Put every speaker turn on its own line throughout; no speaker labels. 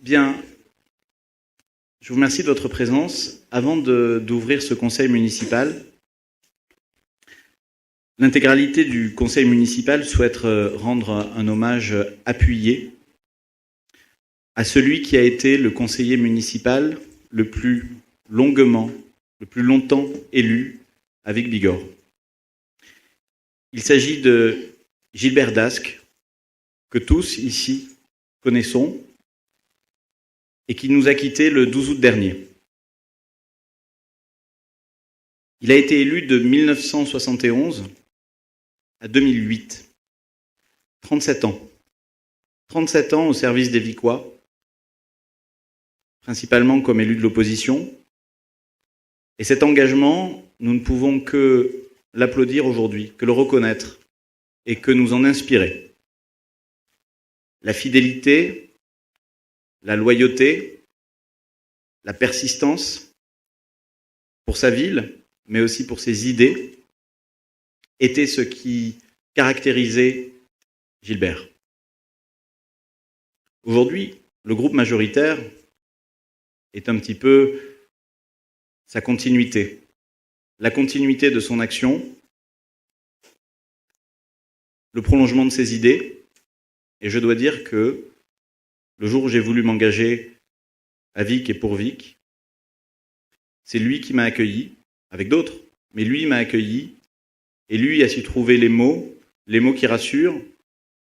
Bien, je vous remercie de votre présence. Avant d'ouvrir ce conseil municipal, l'intégralité du conseil municipal souhaite rendre un hommage appuyé à celui qui a été le conseiller municipal le plus longuement, le plus longtemps élu à Vic-Bigorre. Il s'agit de Gilbert Dascq, que tous ici connaissons, et qui nous a quittés le 12 août dernier. Il a été élu de 1971 à 2008. 37 ans. 37 ans au service des Vicois, principalement comme élu de l'opposition. Et cet engagement, nous ne pouvons que l'applaudir aujourd'hui, que le reconnaître et que nous en inspirer. La fidélité, la loyauté, la persistance pour sa ville, mais aussi pour ses idées, étaient ce qui caractérisait Gilbert. Aujourd'hui, le groupe majoritaire est un petit peu sa continuité, la continuité de son action, le prolongement de ses idées. Et je dois dire que le jour où j'ai voulu m'engager à Vic et pour Vic, c'est lui qui m'a accueilli, avec d'autres, mais lui m'a accueilli, et lui a su trouver les mots qui rassurent,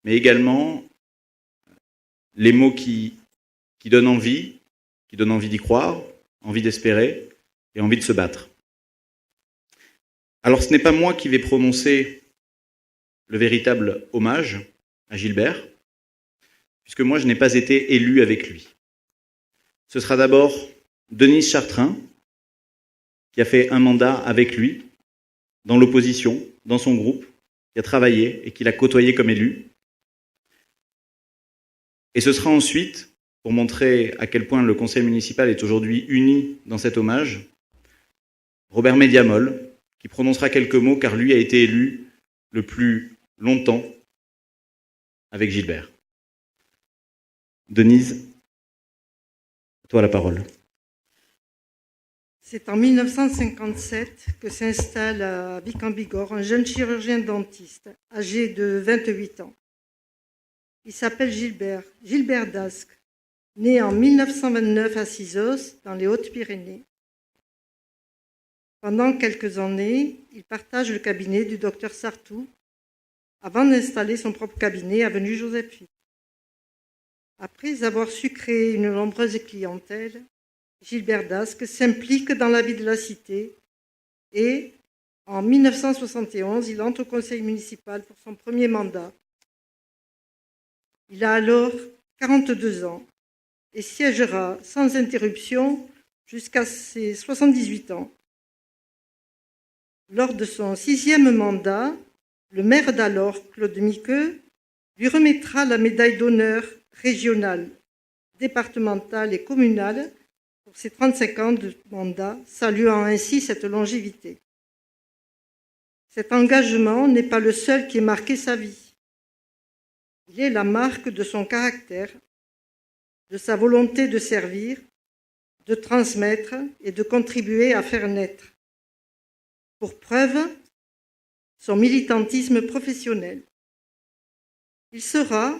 mais également les mots qui donnent envie d'y croire, envie d'espérer et envie de se battre. Alors ce n'est pas moi qui vais prononcer le véritable hommage à Gilbert, puisque moi je n'ai pas été élu avec lui. Ce sera d'abord Denise Chartrain, qui a fait un mandat avec lui, dans l'opposition, dans son groupe, qui a travaillé et qui l'a côtoyé comme élu. Et ce sera ensuite, pour montrer à quel point le conseil municipal est aujourd'hui uni dans cet hommage, Robert Mediamol, qui prononcera quelques mots car lui a été élu le plus longtemps avec Gilbert. Denise, à toi la parole.
C'est en 1957 que s'installe à Vic-en-Bigorre un jeune chirurgien dentiste, âgé de 28 ans. Il s'appelle Gilbert Dascq, né en 1929 à Sizos, dans les Hautes-Pyrénées. Pendant quelques années, il partage le cabinet du docteur Sartou, avant d'installer son propre cabinet avenue Joséphine. Après avoir su créer une nombreuse clientèle, Gilbert Dascq s'implique dans la vie de la cité et, en 1971, il entre au conseil municipal pour son premier mandat. Il a alors 42 ans et siégera sans interruption jusqu'à ses 78 ans. Lors de son 6e mandat, le maire d'alors, Claude Miqueux, lui remettra la médaille d'honneur régionale, départementale et communale pour ses 35 ans de mandat, saluant ainsi cette longévité. Cet engagement n'est pas le seul qui ait marqué sa vie. Il est la marque de son caractère, de sa volonté de servir, de transmettre et de contribuer à faire naître. Pour preuve, son militantisme professionnel. Il sera,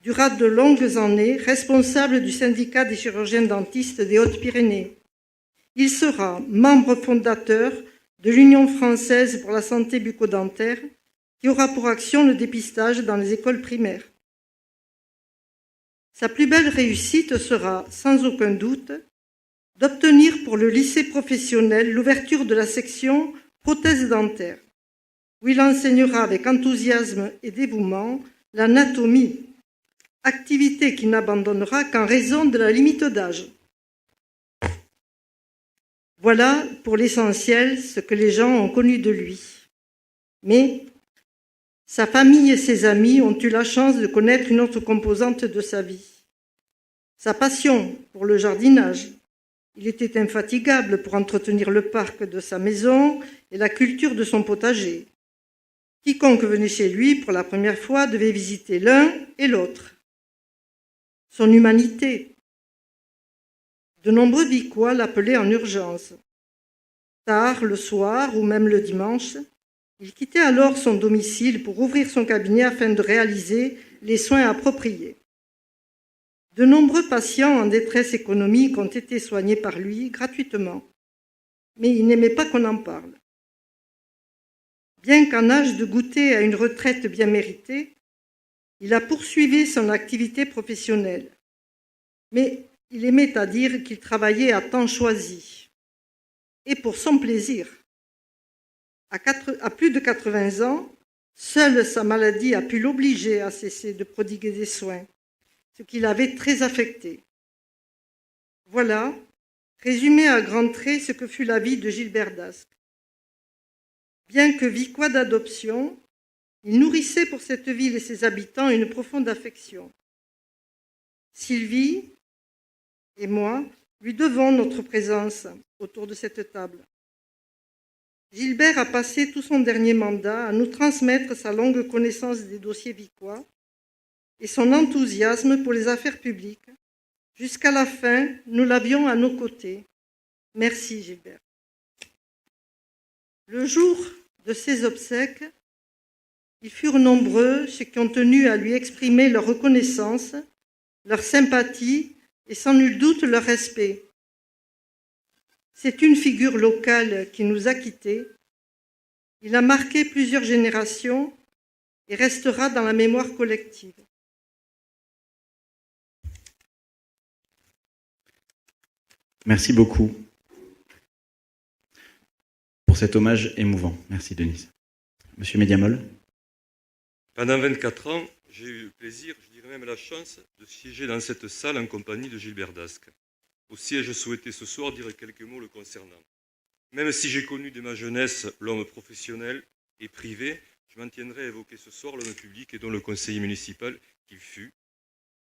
durant de longues années, responsable du syndicat des chirurgiens dentistes des Hautes-Pyrénées. Il sera membre fondateur de l'Union française pour la santé bucco-dentaire, qui aura pour action le dépistage dans les écoles primaires. Sa plus belle réussite sera, sans aucun doute, d'obtenir pour le lycée professionnel l'ouverture de la section prothèse dentaire, où il enseignera avec enthousiasme et dévouement l'anatomie, activité qu'il n'abandonnera qu'en raison de la limite d'âge. Voilà pour l'essentiel ce que les gens ont connu de lui. Mais sa famille et ses amis ont eu la chance de connaître une autre composante de sa vie. Sa passion pour le jardinage. Il était infatigable pour entretenir le parc de sa maison et la culture de son potager. Quiconque venait chez lui pour la première fois devait visiter l'un et l'autre. Son humanité, De nombreux Vicois l'appelaient en urgence. Tard, le soir ou même le dimanche, il quittait alors son domicile pour ouvrir son cabinet afin de réaliser les soins appropriés. De nombreux patients en détresse économique ont été soignés par lui gratuitement, mais il n'aimait pas qu'on en parle. Bien qu'en âge de goûter à une retraite bien méritée, il a poursuivi son activité professionnelle. Mais il aimait à dire qu'il travaillait à temps choisi et pour son plaisir. À plus de 80 ans, seule sa maladie a pu l'obliger à cesser de prodiguer des soins, ce qui l'avait très affecté. Voilà, résumé à grands traits, ce que fut la vie de Gilbert Dasque. Bien que Vicois d'adoption, il nourrissait pour cette ville et ses habitants une profonde affection. Sylvie et moi lui devons notre présence autour de cette table. Gilbert a passé tout son dernier mandat à nous transmettre sa longue connaissance des dossiers vicois et son enthousiasme pour les affaires publiques. Jusqu'à la fin, nous l'avions à nos côtés. Merci Gilbert. Le jour de ses obsèques, ils furent nombreux ceux qui ont tenu à lui exprimer leur reconnaissance, leur sympathie et sans nul doute leur respect. C'est une figure locale qui nous a quittés. Il a marqué plusieurs générations et restera dans la mémoire collective.
Merci beaucoup pour cet hommage émouvant. Merci Denise. Monsieur Mediamol.
Pendant 24 ans, j'ai eu le plaisir, je dirais même la chance, de siéger dans cette salle en compagnie de Gilbert Dasque. Aussi ai-je souhaité ce soir dire quelques mots le concernant. Même si j'ai connu dès ma jeunesse l'homme professionnel et privé, je m'en tiendrai à évoquer ce soir l'homme public et dont le conseiller municipal qu'il fut.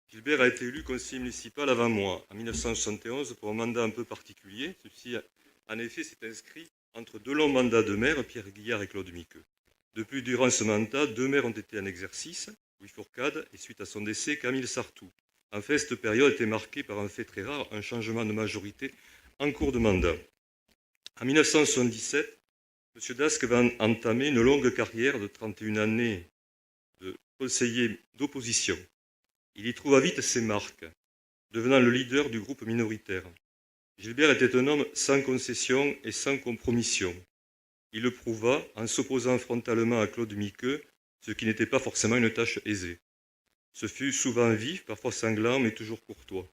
Gilbert a été élu conseiller municipal avant moi, en 1971, pour un mandat un peu particulier. Ceci, en effet, s'est inscrit entre deux longs mandats de maire, Pierre Guillard et Claude Miqueux. Depuis, durant ce mandat, deux maires ont été en exercice, Louis Fourcade et, suite à son décès, Camille Sartou. En fait, cette période était marquée par un fait très rare, un changement de majorité en cours de mandat. En 1977, M. Dasque va entamer une longue carrière de 31 années de conseiller d'opposition. Il y trouva vite ses marques, devenant le leader du groupe minoritaire. Gilbert était un homme sans concession et sans compromission. Il le prouva en s'opposant frontalement à Claude Miqueux, ce qui n'était pas forcément une tâche aisée. Ce fut souvent vif, parfois sanglant, mais toujours courtois.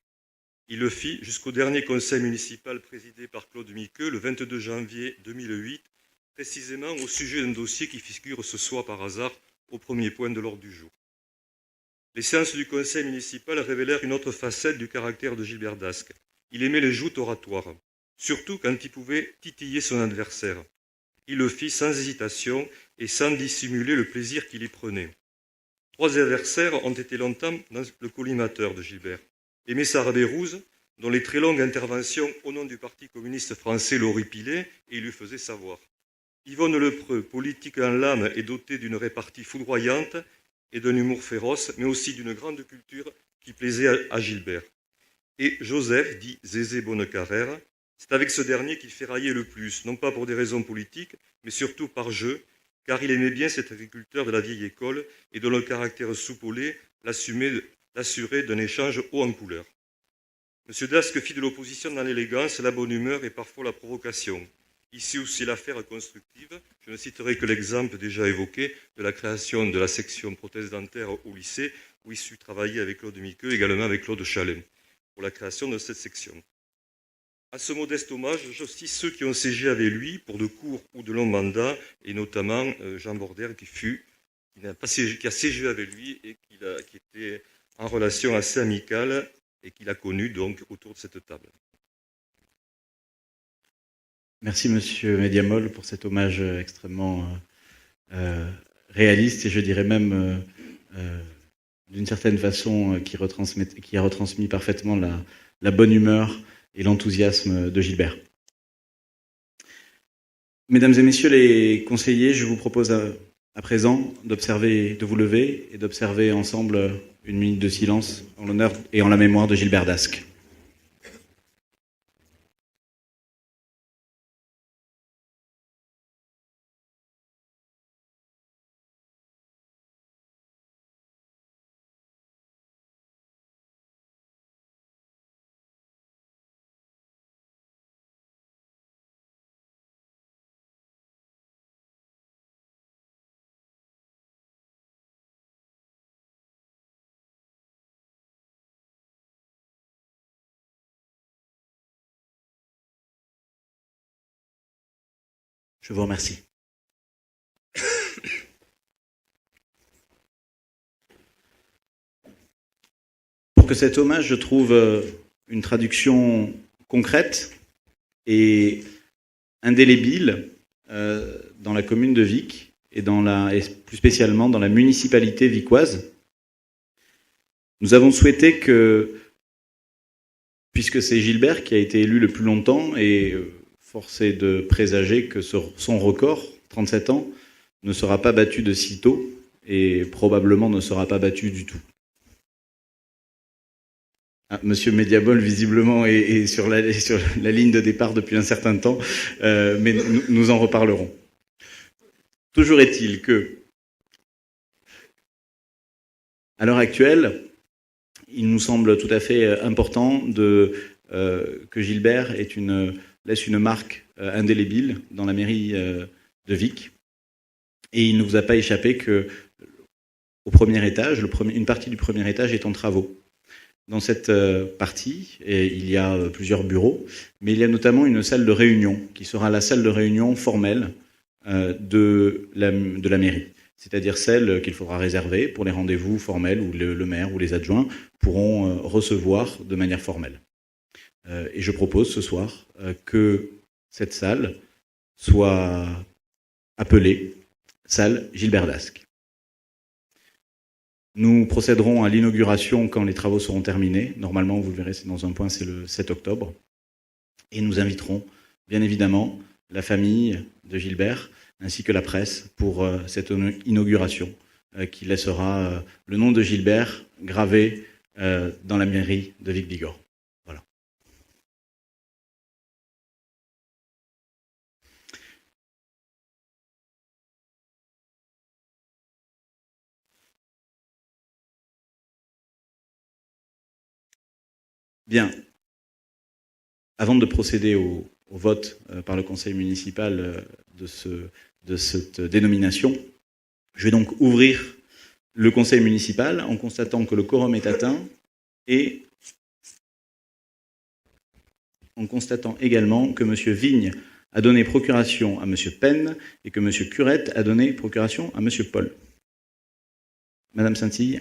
Il le fit jusqu'au dernier conseil municipal présidé par Claude Miqueux le 22 janvier 2008, précisément au sujet d'un dossier qui figure ce soir par hasard au premier point de l'ordre du jour. Les séances du conseil municipal révélèrent une autre facette du caractère de Gilbert Dasque. Il aimait les joutes oratoires, surtout quand il pouvait titiller son adversaire. Il le fit sans hésitation et sans dissimuler le plaisir qu'il y prenait. Trois adversaires ont été longtemps dans le collimateur de Gilbert. Aimé Sarabérouze, dont les très longues interventions au nom du Parti communiste français l'horripilaient et il lui faisait savoir. Yvonne Lepreux, politique en l'âme et dotée d'une répartie foudroyante et d'un humour féroce, mais aussi d'une grande culture qui plaisait à Gilbert. Et Joseph, dit Zézé Bonnecarrère, c'est avec ce dernier qu'il ferraillait le plus, non pas pour des raisons politiques, mais surtout par jeu, car il aimait bien cet agriculteur de la vieille école et dont le caractère soupolé l'assurait d'un échange haut en couleur. M. Dasque fit de l'opposition dans l'élégance, la bonne humeur et parfois la provocation. Ici aussi l'affaire constructive, je ne citerai que l'exemple déjà évoqué de la création de la section prothèse dentaire au lycée, où il sut travailler avec Claude Miqueux, également avec Claude Chalem, pour la création de cette section. À ce modeste hommage, j'associe ceux qui ont siégé avec lui pour de courts ou de longs mandats, et notamment Jean Bordère qui a siégé avec lui et qui était en relation assez amicale et qu'il a connu donc autour de cette table.
Merci Monsieur Mediamol pour cet hommage extrêmement réaliste et je dirais même d'une certaine façon qui a retransmis parfaitement la bonne humeur et l'enthousiasme de Gilbert. Mesdames et messieurs les conseillers, je vous propose à présent de vous lever et d'observer ensemble une minute de silence en l'honneur et en la mémoire de Gilbert Dasque. Je vous remercie. Pour que cet hommage, je trouve une traduction concrète et indélébile dans la commune de Vic et plus spécialement dans la municipalité vicquoise, nous avons souhaité que, puisque c'est Gilbert qui a été élu le plus longtemps, et force est de présager que son record, 37 ans, ne sera pas battu de sitôt et probablement ne sera pas battu du tout. Monsieur Mediabol, visiblement, est sur la ligne de départ depuis un certain temps, mais nous en reparlerons. Toujours est-il que, à l'heure actuelle, il nous semble tout à fait important que Gilbert laisse une marque indélébile dans la mairie de Vic. Et il ne vous a pas échappé que, au premier étage, une partie du premier étage est en travaux. Dans cette partie, il y a plusieurs bureaux, mais il y a notamment une salle de réunion qui sera la salle de réunion formelle de la mairie. C'est-à-dire celle qu'il faudra réserver pour les rendez-vous formels où le maire ou les adjoints pourront recevoir de manière formelle. Et je propose ce soir que cette salle soit appelée salle Gilbert Dasque. Nous procéderons à l'inauguration quand les travaux seront terminés. Normalement, vous le verrez, c'est dans un point, c'est le 7 octobre. Et nous inviterons, bien évidemment, la famille de Gilbert, ainsi que la presse, pour cette inauguration qui laissera le nom de Gilbert gravé dans la mairie de Vic-Bigorre. Voilà. Bien. Avant de procéder au vote par le conseil municipal de cette dénomination, je vais donc ouvrir le conseil municipal en constatant que le quorum est atteint et en constatant également que M. Vigne a donné procuration à M. Penn et que M. Curette a donné procuration à M. Paul. Madame Saintille.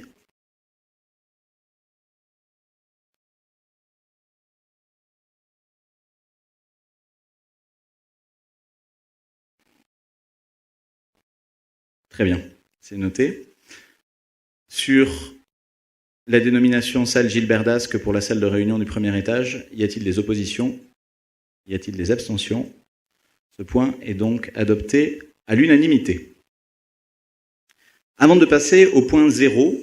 Très bien, c'est noté. Sur la dénomination salle Gilbert Dasque pour la salle de réunion du premier étage, y a-t-il des oppositions? Y a-t-il des abstentions? Ce point est donc adopté à l'unanimité. Avant de passer au point 0,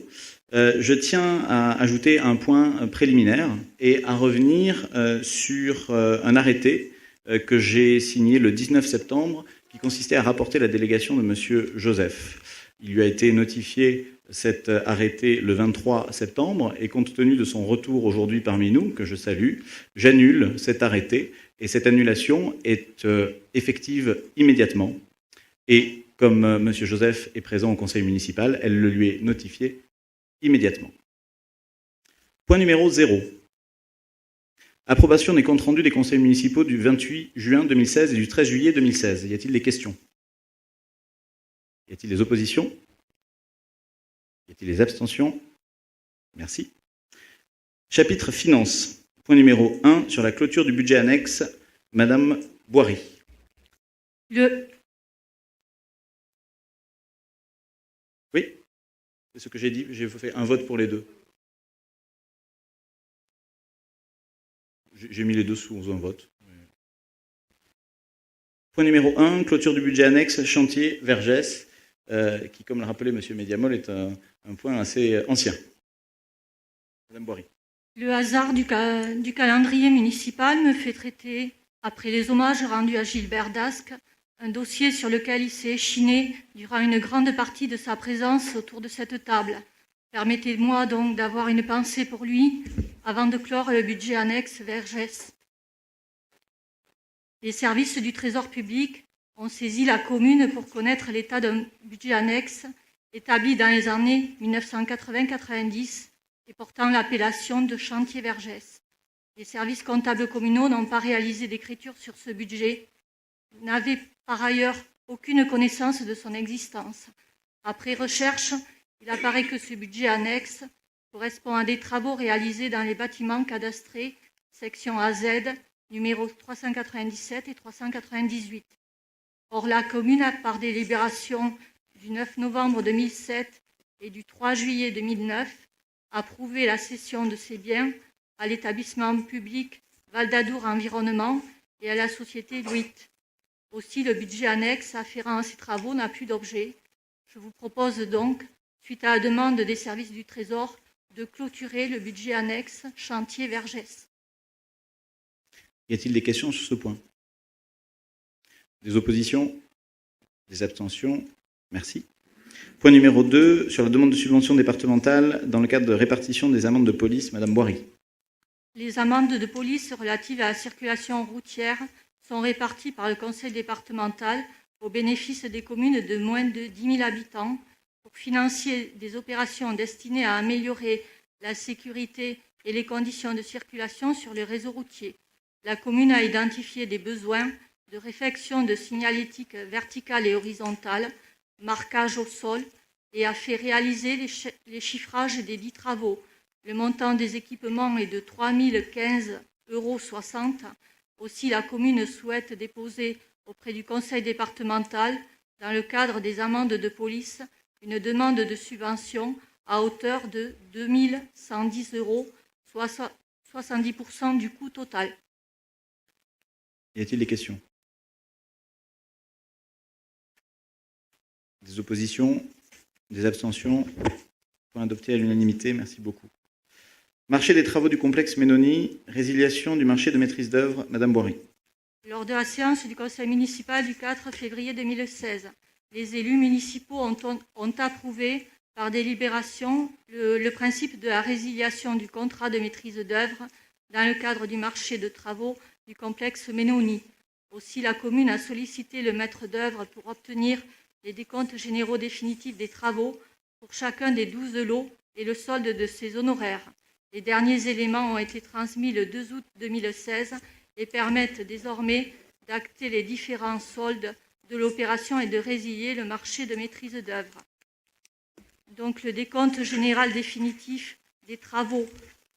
je tiens à ajouter un point préliminaire et à revenir sur un arrêté que j'ai signé le 19 septembre qui consistait à rapporter la délégation de M. Joseph. Il lui a été notifié cet arrêté le 23 septembre et compte tenu de son retour aujourd'hui parmi nous, que je salue, j'annule cet arrêté et cette annulation est effective immédiatement. Et comme M. Joseph est présent au conseil municipal, elle le lui est notifiée immédiatement. Point numéro 0. Approbation des comptes rendus des conseils municipaux du 28 juin 2016 et du 13 juillet 2016. Y a-t-il des questions? Y a-t-il des oppositions? Y a-t-il des abstentions? Merci. Chapitre Finances. Point numéro 1 sur la clôture du budget annexe. Madame Boiry. Oui, c'est ce que j'ai dit. J'ai fait un vote pour les deux. J'ai mis les deux sous un vote. Point numéro 1, clôture du budget annexe, chantier Vergès, qui, comme l'a rappelé M. Mediamol, est un point assez ancien. Madame Boiry.
Le hasard du calendrier municipal me fait traiter, après les hommages rendus à Gilbert Dasque, un dossier sur lequel il s'est échiné durant une grande partie de sa présence autour de cette table. Permettez-moi donc d'avoir une pensée pour lui avant de clore le budget annexe Vergès. Les services du Trésor public ont saisi la commune pour connaître l'état d'un budget annexe établi dans les années 1980-90 et portant l'appellation de chantier Vergès. Les services comptables communaux n'ont pas réalisé d'écriture sur ce budget n'avait par ailleurs aucune connaissance de son existence. Après recherche, il apparaît que ce budget annexe correspond à des travaux réalisés dans les bâtiments cadastrés, section AZ, numéros 397 et 398. Or, la commune a, par délibération du 9 novembre 2007 et du 3 juillet 2009, approuvé la cession de ces biens à l'établissement public Val d'Adour Environnement et à la société Louit. Aussi, le budget annexe afférent à ces travaux n'a plus d'objet. Je vous propose donc, suite à la demande des services du Trésor, de clôturer le budget annexe chantier Vergès.
Y a-t-il des questions sur ce point? Des oppositions? Des abstentions? Merci. Point numéro 2, sur la demande de subvention départementale dans le cadre de répartition des amendes de police, Madame Boiry.
Les amendes de police relatives à la circulation routière sont réparties par le conseil départemental au bénéfice des communes de moins de 10 000 habitants pour financer des opérations destinées à améliorer la sécurité et les conditions de circulation sur le réseau routier. La commune a identifié des besoins de réfection de signalétique verticale et horizontale, marquage au sol, et a fait réaliser les chiffrages des 10 travaux. Le montant des équipements est de 3 015,60 €. Aussi, la commune souhaite déposer auprès du conseil départemental, dans le cadre des amendes de police, une demande de subvention à hauteur de 2 110 €, soit 70% du coût total.
Y a-t-il des questions? Des oppositions? Des abstentions? Point adopté à l'unanimité, merci beaucoup. Marché des travaux du complexe Ménoni, résiliation du marché de maîtrise d'œuvre, Madame Boiry.
Lors de la séance du conseil municipal du 4 février 2016, les élus municipaux ont approuvé par délibération le principe de la résiliation du contrat de maîtrise d'œuvre dans le cadre du marché de travaux du complexe Ménoni. Aussi, la commune a sollicité le maître d'œuvre pour obtenir les décomptes généraux définitifs des travaux pour chacun des 12 lots et le solde de ses honoraires. Les derniers éléments ont été transmis le 2 août 2016 et permettent désormais d'acter les différents soldes de l'opération et de résilier le marché de maîtrise d'œuvre. Donc, le décompte général définitif des travaux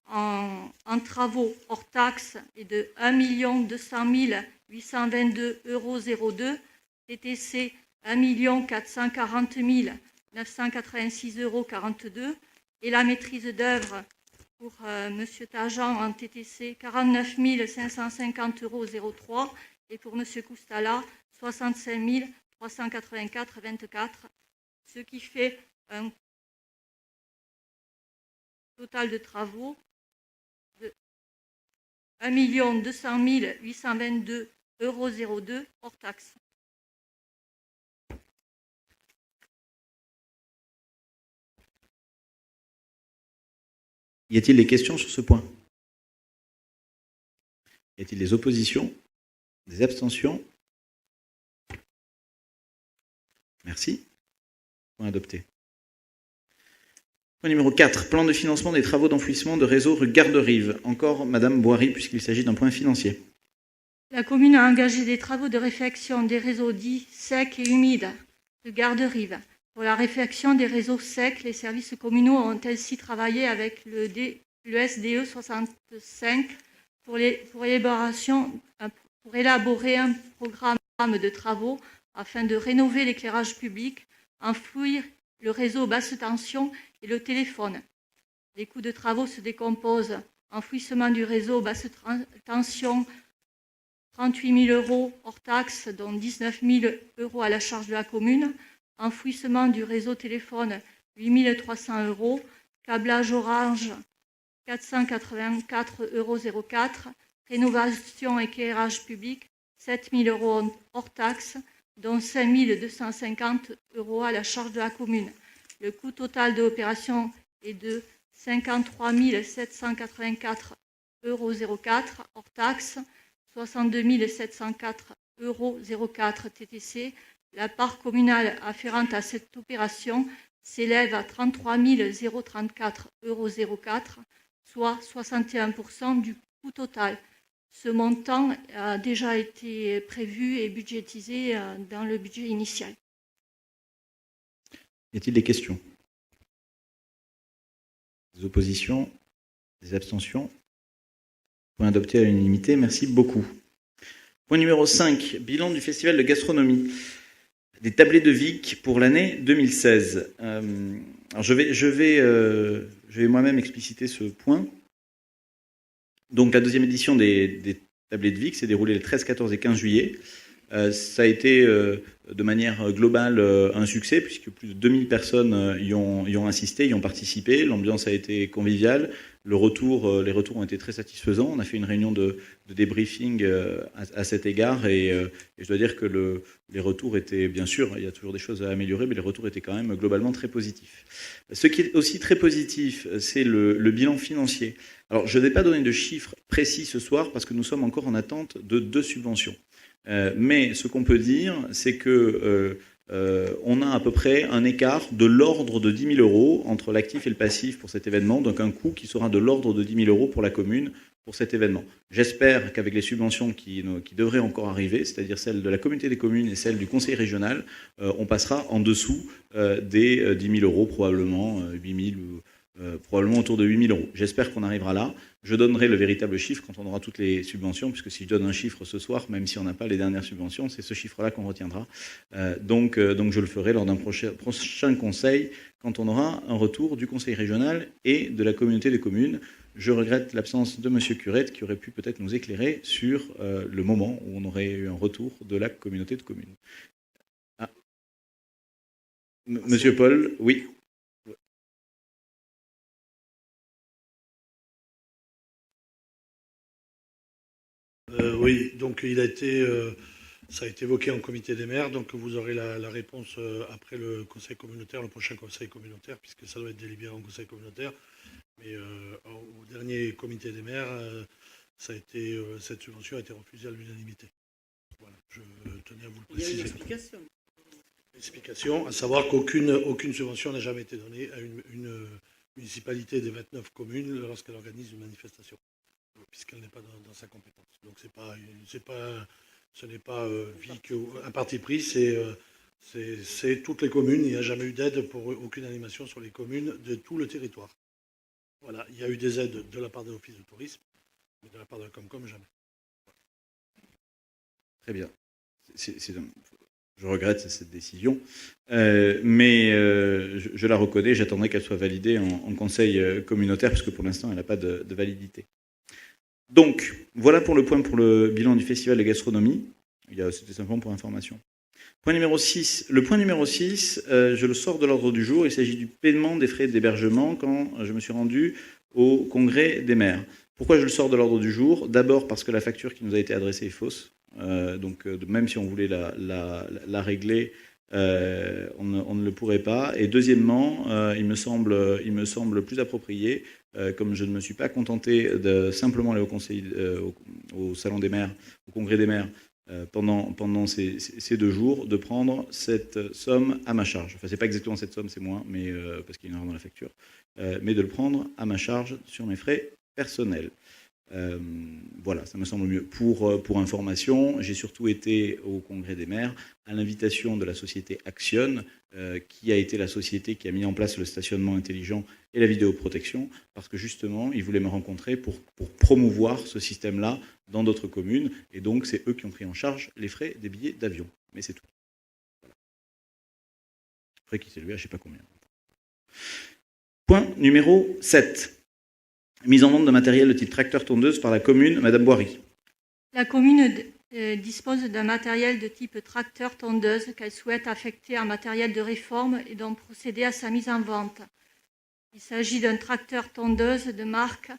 en travaux hors taxes est de 1 200 822,02 €, TTC 1 440 986,42 € et la maîtrise d'œuvre pour M. Tajan en TTC 49 550,03 € et pour M. Koustala 65 384,24 €, ce qui fait un total de travaux de 1 200 822,02 € hors taxe.
Y a-t-il des questions sur ce point? Y a-t-il des oppositions? Des abstentions? Merci. Point adopté. Point numéro 4, plan de financement des travaux d'enfouissement de réseau rue Garde-Rive. Encore Madame Boiry, puisqu'il s'agit d'un point financier.
La commune a engagé des travaux de réfection des réseaux dits secs et humides de Garde-Rive. Pour la réfection des réseaux secs, les services communaux ont ainsi travaillé avec le SDE 65 pour élaborer un programme de travaux afin de rénover l'éclairage public, enfouir le réseau basse tension et le téléphone. Les coûts de travaux se décomposent: enfouissement du réseau basse tension, 38 000 € hors taxes, dont 19 000 € à la charge de la commune; enfouissement du réseau téléphone, 8 300 €; câblage orange, 484,04 €; rénovation éclairage public, 7 000 € hors taxes, dont 5 250 € à la charge de la commune. Le coût total de l'opération est de 53 784,04 € hors taxes, 62 704,04 € TTC. La part communale afférente à cette opération s'élève à 33 034,04 €, soit 61% du coût total. Ce montant a déjà été prévu et budgétisé dans le budget initial.
Y a-t-il des questions? Des oppositions? Des abstentions? Point adopté à l'unanimité, merci beaucoup. Point numéro 5, bilan du Festival de gastronomie. Des tablés de Vic pour l'année 2016. Alors je vais moi-même expliciter ce point. Donc la deuxième édition des tablés de Vic s'est déroulée les 13, 14 et 15 juillet. Ça a été de manière globale un succès puisque plus de 2000 personnes y ont assisté, y ont participé. L'ambiance a été conviviale. Les retours ont été très satisfaisants. On a fait une réunion de débriefing à cet égard et je dois dire que les retours étaient, bien sûr, il y a toujours des choses à améliorer, mais les retours étaient quand même globalement très positifs. Ce qui est aussi très positif, c'est le bilan financier. Alors, je ne vais pas donner de chiffres précis ce soir parce que nous sommes encore en attente de 2 subventions. Mais ce qu'on peut dire, c'est que on a à peu près un écart de l'ordre de 10 000 € entre l'actif et le passif pour cet événement, donc un coût qui sera de l'ordre de 10 000 € pour la commune pour cet événement. J'espère qu'avec les subventions qui devraient encore arriver, c'est-à-dire celles de la communauté des communes et celles du conseil régional, on passera en dessous des 10 000 €, probablement 8 000 ou probablement autour de 8 000 €. J'espère qu'on arrivera là. Je donnerai le véritable chiffre quand on aura toutes les subventions, puisque si je donne un chiffre ce soir, même si on n'a pas les dernières subventions, c'est ce chiffre-là qu'on retiendra. Donc je le ferai lors d'un prochain conseil, quand on aura un retour du conseil régional et de la communauté des communes. Je regrette l'absence de M. Curette, qui aurait pu peut-être nous éclairer sur le moment où on aurait eu un retour de la communauté de communes. Ah. Monsieur Paul, oui.
Oui, donc ça a été évoqué en comité des maires, donc vous aurez la réponse après le conseil communautaire, le prochain conseil communautaire, puisque ça doit être délibéré en conseil communautaire. Mais au dernier comité des maires, cette subvention a été refusée à l'unanimité. Voilà, je tenais à vous le préciser.
Il y a une explication.
Explication, à savoir qu'aucune subvention n'a jamais été donnée à une municipalité des 29 communes lorsqu'elle organise une manifestation, puisqu'elle n'est pas dans sa compétence. Donc ce n'est pas Vic un parti pris, c'est toutes les communes. Il n'y a jamais eu d'aide pour aucune animation sur les communes de tout le territoire. Voilà, il y a eu des aides de la part de l'Office de tourisme, mais de la part de la Comcom, jamais.
Très bien. Je regrette cette décision, mais je la reconnais. J'attendrai qu'elle soit validée en conseil communautaire, parce que pour l'instant, elle n'a pas de validité. Donc, voilà pour le point pour le bilan du Festival de gastronomie. C'était simplement pour information. Point numéro 6. Le point numéro 6, je le sors de l'ordre du jour. Il s'agit du paiement des frais d'hébergement quand je me suis rendu au congrès des maires. Pourquoi je le sors de l'ordre du jour? D'abord parce que la facture qui nous a été adressée est fausse. Donc, même si on voulait la régler, on ne le pourrait pas. Et deuxièmement, il me semble plus approprié, comme je ne me suis pas contenté de simplement aller au salon des maires, au congrès des maires, pendant ces 2 jours, de prendre cette somme à ma charge. Enfin, c'est pas exactement cette somme, c'est moins, mais parce qu'il y a une erreur dans la facture, mais de le prendre à ma charge sur mes frais personnels. Voilà, ça me semble mieux. Pour information, j'ai surtout été au congrès des maires à l'invitation de la société Action, qui a été la société qui a mis en place le stationnement intelligent et la vidéoprotection, parce que justement, ils voulaient me rencontrer pour promouvoir ce système-là dans d'autres communes, et donc c'est eux qui ont pris en charge les frais des billets d'avion. Mais c'est tout. Voilà. Frais qui s'élevaient à je ne sais pas combien. Point numéro 7. Mise en vente de matériel de type tracteur-tondeuse par la commune, Madame Boiry.
La commune dispose d'un matériel de type tracteur-tondeuse qu'elle souhaite affecter à matériel de réforme et donc procéder à sa mise en vente. Il s'agit d'un tracteur-tondeuse de marque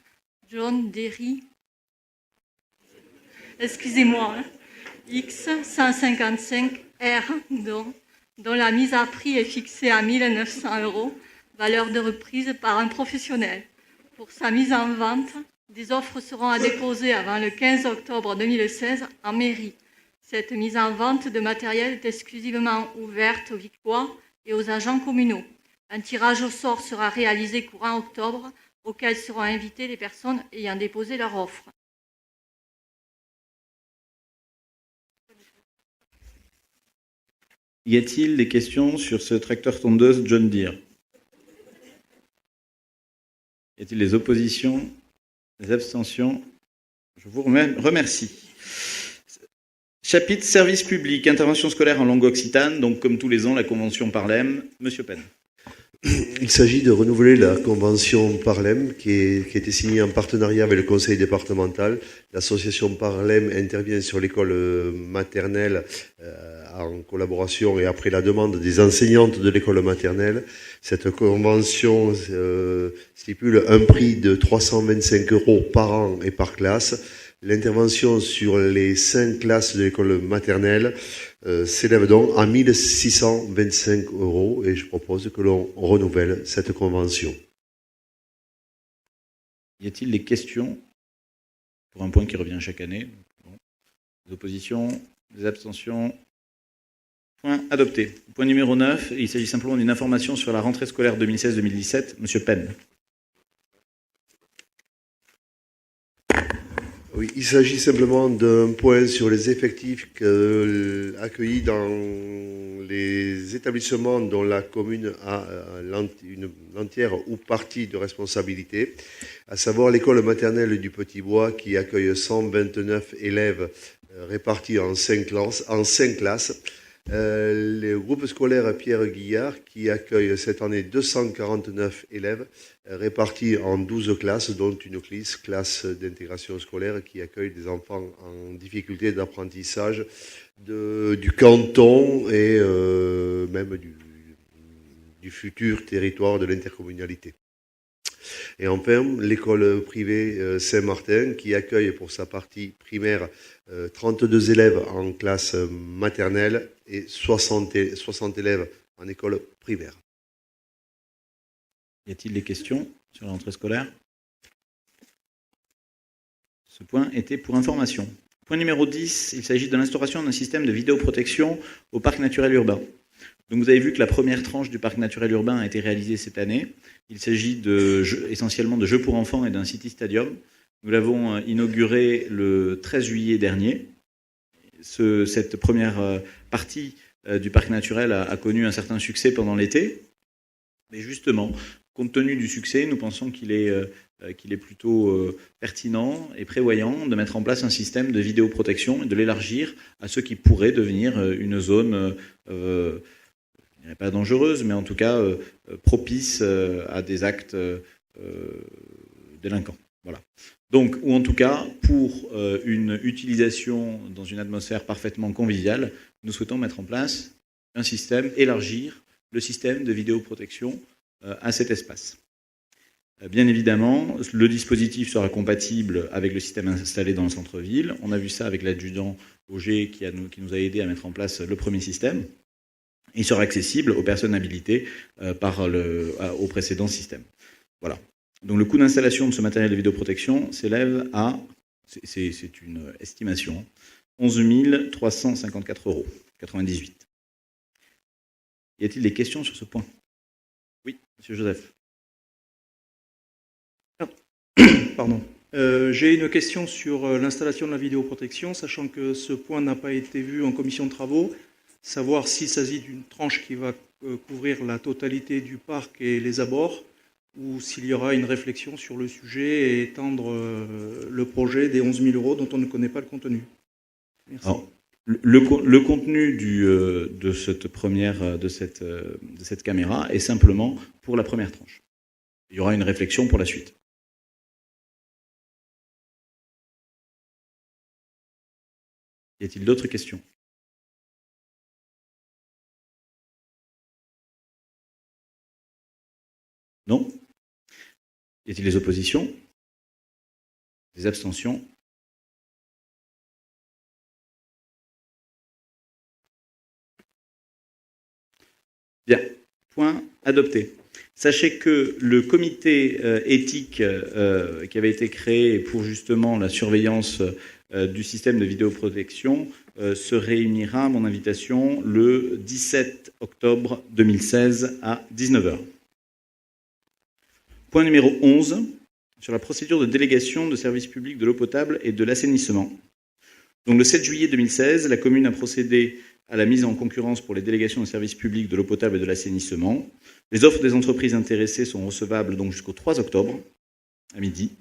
John Deere, X155R, dont la mise à prix est fixée à 1 900 €, valeur de reprise par un professionnel. Pour sa mise en vente, des offres seront à déposer avant le 15 octobre 2016 en mairie. Cette mise en vente de matériel est exclusivement ouverte aux Vicquois et aux agents communaux. Un tirage au sort sera réalisé courant octobre, auquel seront invitées les personnes ayant déposé leur offre.
Y a-t-il des questions sur ce tracteur-tondeuse John Deere? Y a-t-il des oppositions, des abstentions? Je vous remercie. Chapitre service public, intervention scolaire en langue occitane, donc comme tous les ans, la convention Parlem. Monsieur Penn.
Il s'agit de renouveler la convention Parlem qui a été signée en partenariat avec le conseil départemental. L'association Parlem intervient sur l'école maternelle en collaboration et après la demande des enseignantes de l'école maternelle. Cette convention stipule un prix de 325 € par an et par classe. L'intervention sur les 5 classes de l'école maternelle s'élève donc à 1 625 € et je propose que l'on renouvelle cette convention.
Y a-t-il des questions pour un point qui revient chaque année? Des oppositions, des abstentions? Point adopté. Point numéro 9, il s'agit simplement d'une information sur la rentrée scolaire 2016-2017. Monsieur Penn.
Oui, il s'agit simplement d'un point sur les effectifs accueillis dans les établissements dont la commune a une entière ou partie de responsabilité, à savoir l'école maternelle du Petit Bois qui accueille 129 élèves répartis en 5 classes. Le groupe scolaire Pierre Guillard qui accueille cette année 249 élèves répartis en 12 classes, dont une classe d'intégration scolaire qui accueille des enfants en difficulté d'apprentissage du canton et même du futur territoire de l'intercommunalité. Et enfin, l'école privée Saint-Martin qui accueille pour sa partie primaire 32 élèves en classe maternelle et 60 élèves en école primaire.
Y a-t-il des questions sur la rentrée scolaire? Ce point était pour information. Point numéro 10, il s'agit de l'instauration d'un système de vidéoprotection au parc naturel urbain. Donc vous avez vu que la première tranche du parc naturel urbain a été réalisée cette année. Il s'agit essentiellement de jeux pour enfants et d'un city stadium. Nous l'avons inauguré le 13 juillet dernier. Cette première partie du parc naturel a connu un certain succès pendant l'été. Mais justement, compte tenu du succès, nous pensons qu'il est plutôt pertinent et prévoyant de mettre en place un système de vidéoprotection et de l'élargir à ce qui pourrait devenir une zone je ne dirais pas dangereuse, mais en tout cas propice à des actes délinquants. Voilà. Donc, ou en tout cas, pour une utilisation dans une atmosphère parfaitement conviviale, nous souhaitons mettre en place un système, élargir le système de vidéoprotection à cet espace. Bien évidemment, le dispositif sera compatible avec le système installé dans le centre-ville. On a vu ça avec l'adjudant Auger qui nous a aidé à mettre en place le premier système. Il sera accessible aux personnes habilitées au précédent système. Voilà. Donc le coût d'installation de ce matériel de vidéoprotection s'élève à, c'est une estimation, 11 354 €, 98. Y a-t-il des questions sur ce point? Oui, monsieur Joseph.
Pardon. J'ai une question sur l'installation de la vidéoprotection, sachant que ce point n'a pas été vu en commission de travaux. Savoir s'il s'agit d'une tranche qui va couvrir la totalité du parc et les abords, ou s'il y aura une réflexion sur le sujet et étendre le projet des 11 000 € dont on ne connaît pas le contenu. Merci.
Alors, le contenu de cette caméra est simplement pour la première tranche. Il y aura une réflexion pour la suite. Y a-t-il d'autres questions? Non? Y a-t-il des oppositions? Des abstentions? Bien. Point adopté. Sachez que le comité éthique qui avait été créé pour justement la surveillance du système de vidéoprotection se réunira à mon invitation le 17 octobre 2016 à 19h. Point numéro 11, sur la procédure de délégation de services publics de l'eau potable et de l'assainissement. Donc le 7 juillet 2016, la commune a procédé à la mise en concurrence pour les délégations de services publics de l'eau potable et de l'assainissement. Les offres des entreprises intéressées sont recevables donc jusqu'au 3 octobre, à midi.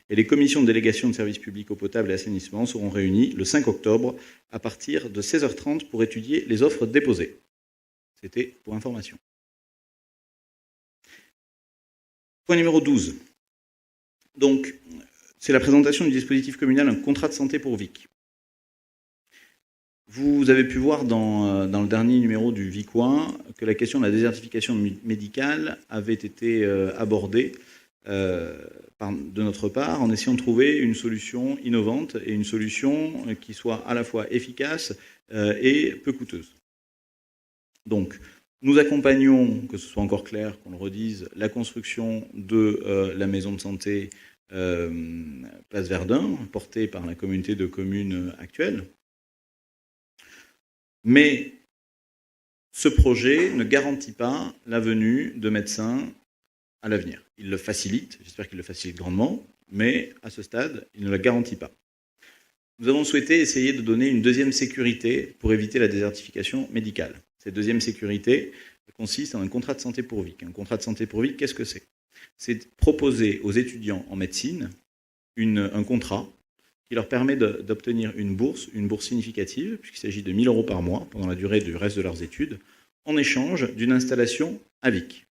Et les commissions de délégation de services publics eau potable et assainissement seront réunies le 5 octobre à partir de 16h30 pour étudier les offres déposées. C'était pour information. Point numéro 12. Donc, c'est la présentation du dispositif communal, un contrat de santé pour Vic. Vous avez pu voir dans le dernier numéro du Vicoin que la question de la désertification médicale avait été abordée de notre part en essayant de trouver une solution innovante et une solution qui soit à la fois efficace et peu coûteuse. Donc, nous accompagnons, que ce soit encore clair, qu'on le redise, la construction de la maison de santé Place Verdun, portée par la communauté de communes actuelle. Mais ce projet ne garantit pas la venue de médecins à l'avenir. Il le facilite, j'espère qu'il le facilite grandement, mais à ce stade, il ne le garantit pas. Nous avons souhaité essayer de donner une deuxième sécurité pour éviter la désertification médicale. Cette deuxième sécurité consiste en un contrat de santé pour Vic. Un contrat de santé pour Vic, qu'est-ce que c'est? C'est proposer aux étudiants en médecine un contrat qui leur permet d'obtenir une bourse significative, puisqu'il s'agit de 1 000 € par mois pendant la durée du reste de leurs études, en échange d'une installation à Vic.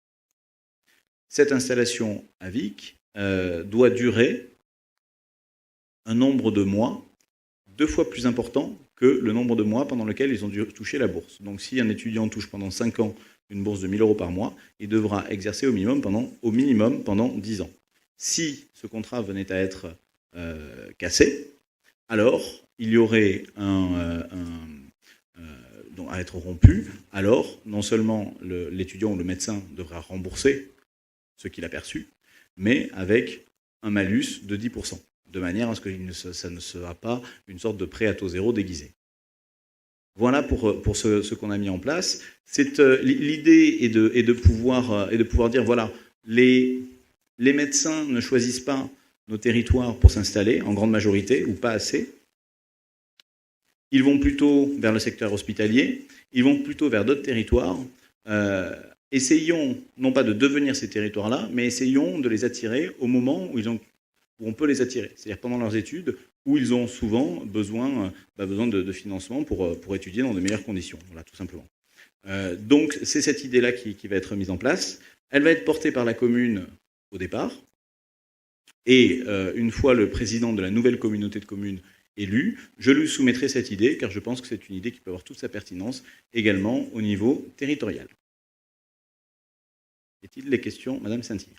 Cette installation à Vic doit durer un nombre de mois 2 fois plus important que le nombre de mois pendant lequel ils ont dû toucher la bourse. Donc si un étudiant touche pendant 5 ans une bourse de 1 000 € par mois, il devra exercer au minimum pendant 10 ans. Si ce contrat venait à être cassé, alors il y aurait à être rompu, alors non seulement l'étudiant ou le médecin devra rembourser ce qu'il a perçu, mais avec un malus de 10%, de manière à ce que ça ne sera pas une sorte de prêt à taux zéro déguisé. Voilà pour ce qu'on a mis en place. L'idée est de pouvoir dire, voilà, les médecins ne choisissent pas nos territoires pour s'installer, en grande majorité, ou pas assez. Ils vont plutôt vers le secteur hospitalier, ils vont plutôt vers d'autres territoires. Essayons, non pas de devenir ces territoires-là, mais essayons de les attirer au moment où on peut les attirer, c'est-à-dire pendant leurs études, où ils ont souvent besoin de financement pour étudier dans de meilleures conditions, voilà, tout simplement. Donc c'est cette idée-là qui va être mise en place. Elle va être portée par la commune au départ, et une fois le président de la nouvelle communauté de communes élu, je lui soumettrai cette idée, car je pense que c'est une idée qui peut avoir toute sa pertinence également au niveau territorial. Y a-t-il des questions, Madame Saint-Cyr?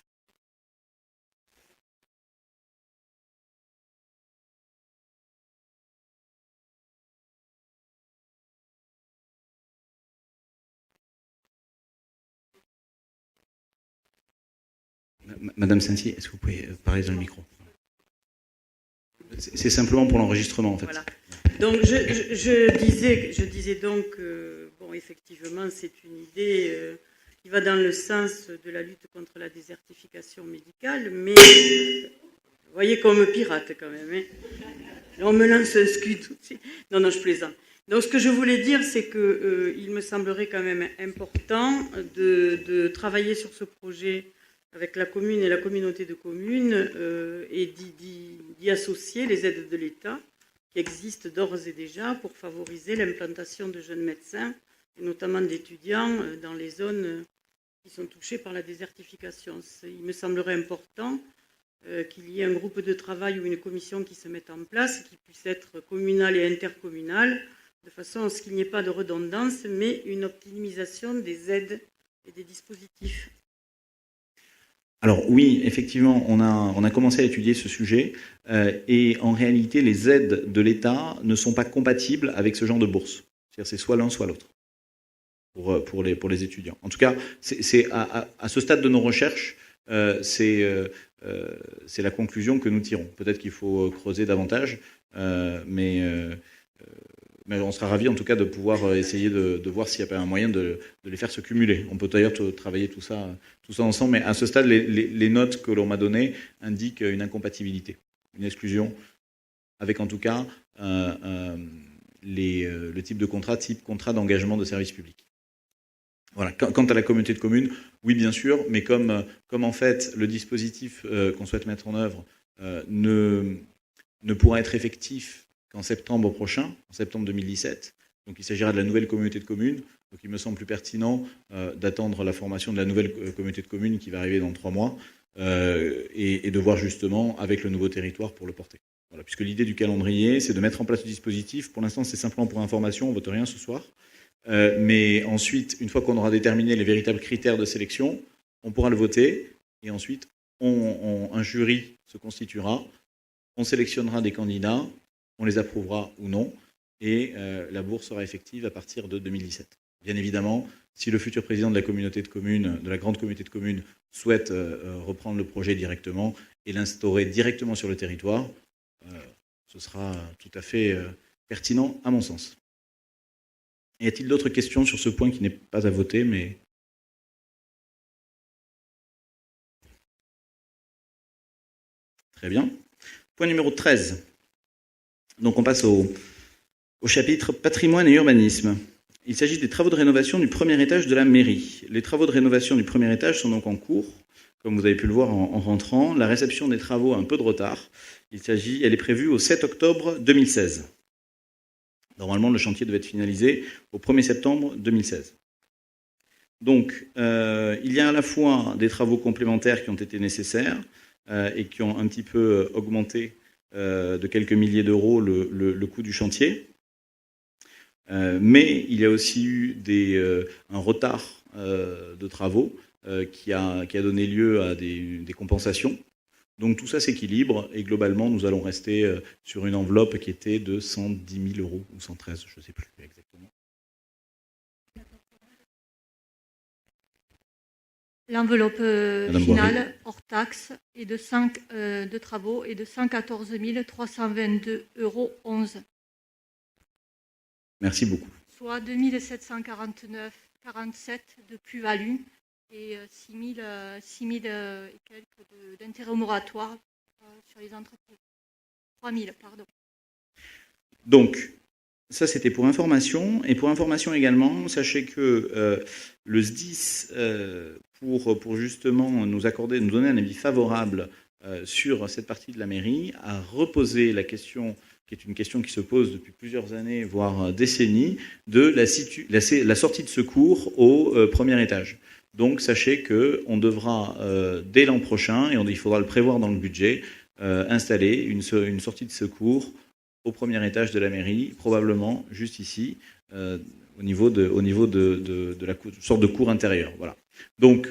Madame Saint-Cyr, est-ce que vous pouvez parler dans le micro? C'est simplement pour l'enregistrement, en fait.
Voilà. Donc, je disais donc, bon, effectivement, c'est une idée qui va dans le sens de la lutte contre la désertification médicale, mais vous voyez comme pirate quand même. Hein. On me lance un scud tout de suite. Non, je plaisante. Donc, ce que je voulais dire, c'est qu'il me semblerait quand même important de travailler sur ce projet avec la commune et la communauté de communes et d'y associer les aides de l'État qui existent d'ores et déjà pour favoriser l'implantation de jeunes médecins et notamment d'étudiants dans les zones qui sont touchées par la désertification. Il me semblerait important qu'il y ait un groupe de travail ou une commission qui se mette en place, qui puisse être communale et intercommunale, de façon à ce qu'il n'y ait pas de redondance, mais une optimisation des aides et des dispositifs.
Alors oui, effectivement, on a commencé à étudier ce sujet et en réalité, les aides de l'État ne sont pas compatibles avec ce genre de bourse. C'est-à-dire c'est soit l'un, soit l'autre pour les étudiants. En tout cas, c'est à ce stade de nos recherches, c'est la conclusion que nous tirons. Peut-être qu'il faut creuser davantage, mais on sera ravis en tout cas de pouvoir essayer de voir s'il n'y a pas un moyen de les faire se cumuler. On peut d'ailleurs travailler tout ça ensemble, mais à ce stade, les notes que l'on m'a données indiquent une incompatibilité, une exclusion, avec en tout cas le type de contrat, type contrat d'engagement de service public. Voilà. Quant à la communauté de communes, oui, bien sûr, mais comme en fait le dispositif qu'on souhaite mettre en œuvre ne pourra être effectif qu'en septembre prochain, en septembre 2017, donc il s'agira de la nouvelle communauté de communes, donc il me semble plus pertinent d'attendre la formation de la nouvelle communauté de communes qui va arriver dans 3 mois et de voir justement avec le nouveau territoire pour le porter. Voilà, puisque l'idée du calendrier, c'est de mettre en place le dispositif. Pour l'instant, c'est simplement pour information, on ne vote rien ce soir. Mais ensuite, une fois qu'on aura déterminé les véritables critères de sélection, on pourra le voter. Et ensuite, un jury se constituera. On sélectionnera des candidats, on les approuvera ou non. Et la bourse sera effective à partir de 2017. Bien évidemment, si le futur président de la communauté de communes, de la grande communauté de communes, souhaite reprendre le projet directement et l'instaurer directement sur le territoire, ce sera tout à fait pertinent à mon sens. Y a-t-il d'autres questions sur ce point qui n'est pas à voter, mais... Très bien. Point numéro 13. Donc on passe au chapitre patrimoine et urbanisme. Il s'agit des travaux de rénovation du premier étage de la mairie. Les travaux de rénovation du premier étage sont donc en cours, comme vous avez pu le voir en rentrant. La réception des travaux a un peu de retard. Elle est prévue au 7 octobre 2016. Normalement, le chantier devait être finalisé au 1er septembre 2016. Donc, il y a à la fois des travaux complémentaires qui ont été nécessaires et qui ont un petit peu augmenté de quelques milliers d'euros le coût du chantier. Mais il y a aussi eu un retard de travaux qui a donné lieu à des compensations. Donc tout ça s'équilibre et globalement nous allons rester sur une enveloppe qui était de 110 000 euros ou 113, je ne sais plus exactement.
L'enveloppe finale hors taxe est de travaux est de 114 322,11 €.
Merci beaucoup.
Soit 2 749,47 de plus-value et 6 000 et quelques d'intérêts moratoires sur les entreprises. 3 000, pardon.
Donc, ça c'était pour information. Et pour information également, sachez que le SDIS, pour justement nous donner un avis favorable sur cette partie de la mairie, a reposé la question, qui est une question qui se pose depuis plusieurs années, voire décennies, de la sortie de secours au premier étage. Donc sachez qu'on devra, dès l'an prochain, et il faudra le prévoir dans le budget, installer une sortie de secours au premier étage de la mairie, probablement juste ici, au niveau de la sorte de cour intérieure. Voilà. Donc,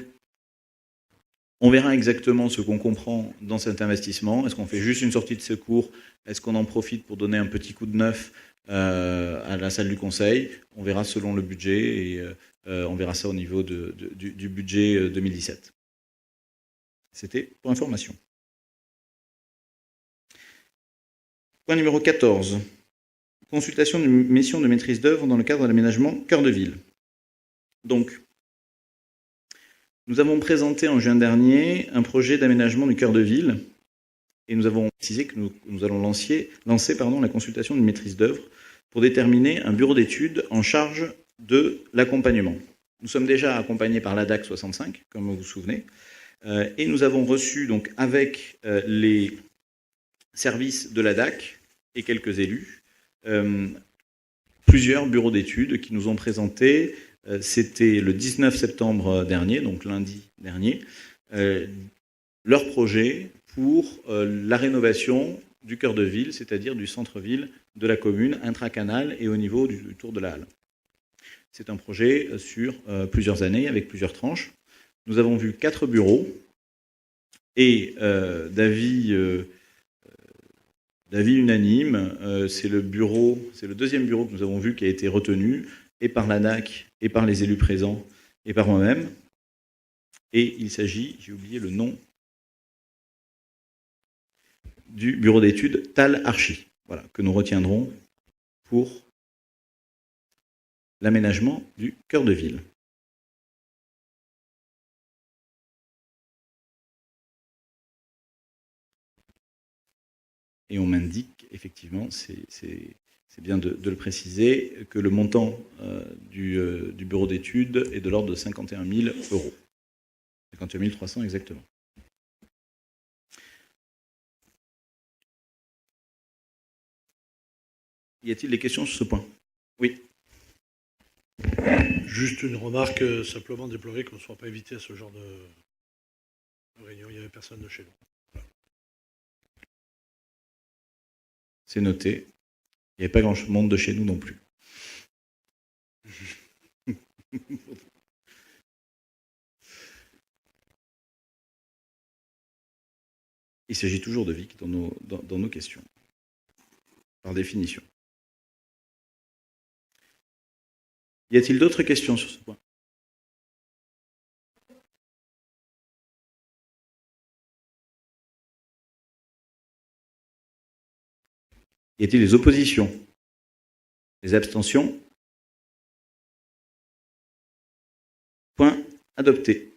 on verra exactement ce qu'on comprend dans cet investissement. Est-ce qu'on fait juste une sortie de secours? Est-ce qu'on en profite pour donner un petit coup de neuf à la salle du conseil? On verra selon le budget et on verra ça au niveau du budget 2017. C'était pour information. Point numéro 14. Consultation d'une mission de maîtrise d'œuvre dans le cadre de l'aménagement Cœur de Ville. Donc, nous avons présenté en juin dernier un projet d'aménagement du Cœur de Ville et nous avons précisé que nous allons lancer la consultation d'une maîtrise d'œuvre pour déterminer un bureau d'études en charge de l'accompagnement. Nous sommes déjà accompagnés par l'ADAC 65, comme vous vous souvenez, et nous avons reçu donc avec les services de l'ADAC et quelques élus plusieurs bureaux d'études qui nous ont présenté, c'était le 19 septembre dernier, donc lundi dernier, leur projet pour la rénovation du cœur de ville, c'est-à-dire du centre-ville de la commune, intracanal et au niveau du tour de la Halle. C'est un projet sur plusieurs années, avec plusieurs tranches. Nous avons vu 4 bureaux et d'avis unanime, c'est le deuxième bureau que nous avons vu qui a été retenu, et par l'ADAC, et par les élus présents, et par moi-même. Et il s'agit, j'ai oublié le nom, du bureau d'études Tal Archi, voilà, que nous retiendrons pour l'aménagement du cœur de ville. Et on m'indique, effectivement, c'est c'est bien de le préciser, que le montant du bureau d'études est de l'ordre de 51 000 euros. 51 300 exactement. Y a-t-il des questions sur ce point? Oui.
Juste une remarque, simplement déplorer qu'on ne soit pas invité à ce genre de réunion. Il n'y avait personne de chez nous. Voilà.
C'est noté. Il n'y avait pas grand monde de chez nous non plus. Il s'agit toujours de Vic dans nos questions, par définition. Y a-t-il d'autres questions sur ce point? Y a-t-il des oppositions? Des abstentions? Point adopté.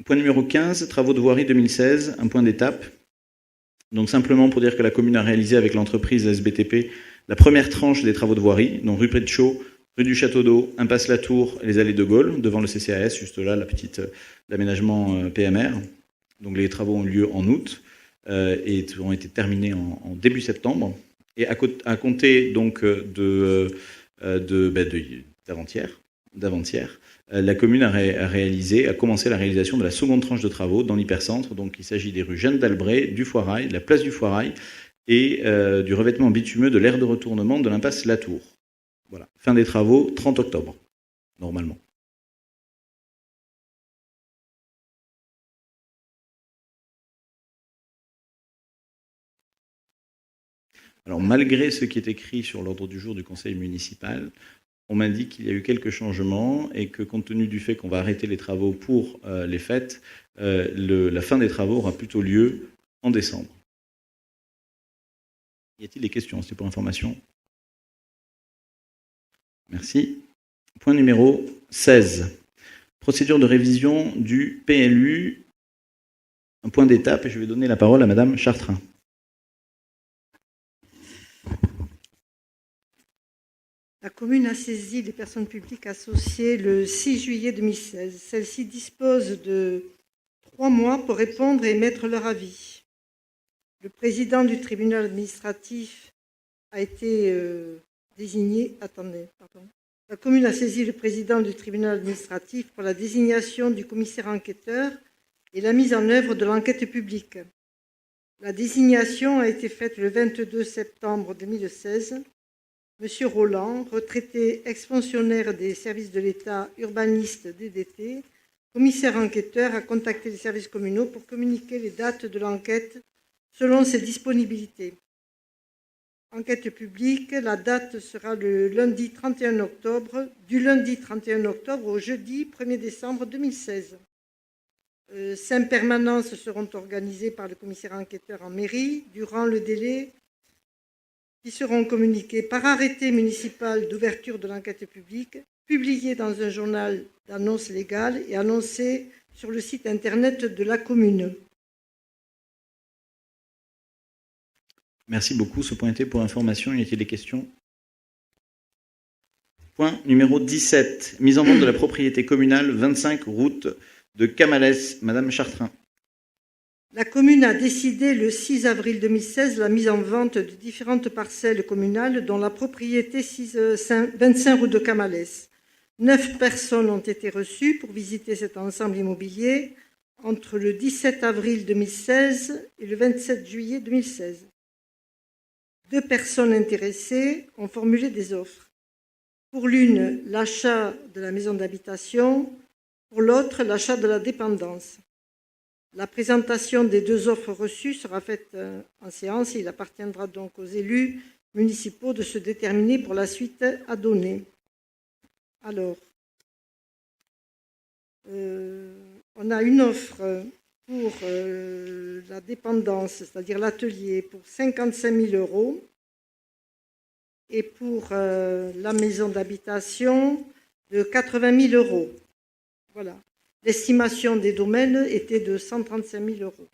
Point numéro 15, travaux de voirie 2016, un point d'étape. Donc simplement pour dire que la commune a réalisé avec l'entreprise SBTP la première tranche des travaux de voirie, donc rue Prétechaux, rue du Château d'Eau, impasse La Tour et les allées de Gaulle, devant le CCAS, juste là, l'aménagement PMR. Donc les travaux ont eu lieu en août et ont été terminés en début septembre. Et à compter donc d'avant-hier, la commune a commencé la réalisation de la seconde tranche de travaux dans l'hypercentre. Donc il s'agit des rues Jeanne d'Albret, du Foirail, de la place du Foirail et du revêtement bitumeux de l'aire de retournement de l'impasse La Tour. Voilà. Fin des travaux, 30 octobre, normalement. Alors, malgré ce qui est écrit sur l'ordre du jour du conseil municipal, on m'indique qu'il y a eu quelques changements et que, compte tenu du fait qu'on va arrêter les travaux pour les fêtes, la fin des travaux aura plutôt lieu en décembre. Y a-t-il des questions? C'est pour information. Merci. Point numéro 16. Procédure de révision du PLU. Un point d'étape, et je vais donner la parole à Madame Chartrain.
La commune a saisi les personnes publiques associées le 6 juillet 2016. Celles-ci disposent de 3 mois pour répondre et émettre leur avis. Le président du tribunal administratif a été désigné. La commune a saisi le président du tribunal administratif pour la désignation du commissaire enquêteur et la mise en œuvre de l'enquête publique. La désignation a été faite le 22 septembre 2016. Monsieur Roland, retraité ex-fonctionnaire des services de l'État, urbaniste DDT, commissaire enquêteur, a contacté les services communaux pour communiquer les dates de l'enquête selon ses disponibilités. Enquête publique, la date sera le lundi 31 octobre, du lundi 31 octobre au jeudi 1er décembre 2016. 5 permanences seront organisées par le commissaire enquêteur en mairie durant le délai qui seront communiquées par arrêté municipal d'ouverture de l'enquête publique, publié dans un journal d'annonces légales et annoncé sur le site internet de la commune.
Merci beaucoup. Ce point était pour information. Y a-t-il des questions? Point numéro 17. Mise en vente de la propriété communale 25 route de Camalès. Madame Chartrain.
La commune a décidé le 6 avril 2016 la mise en vente de différentes parcelles communales dont la propriété 25 rue de Camalès. 9 personnes ont été reçues pour visiter cet ensemble immobilier entre le 17 avril 2016 et le 27 juillet 2016. 2 personnes intéressées ont formulé des offres. Pour l'une, l'achat de la maison d'habitation, pour l'autre, l'achat de la dépendance. La présentation des 2 offres reçues sera faite en séance et il appartiendra donc aux élus municipaux de se déterminer pour la suite à donner. Alors, on a une offre pour la dépendance, c'est-à-dire l'atelier, pour 55 000 euros et pour la maison d'habitation de 80 000 euros. Voilà. L'estimation des domaines était de 135 000 euros.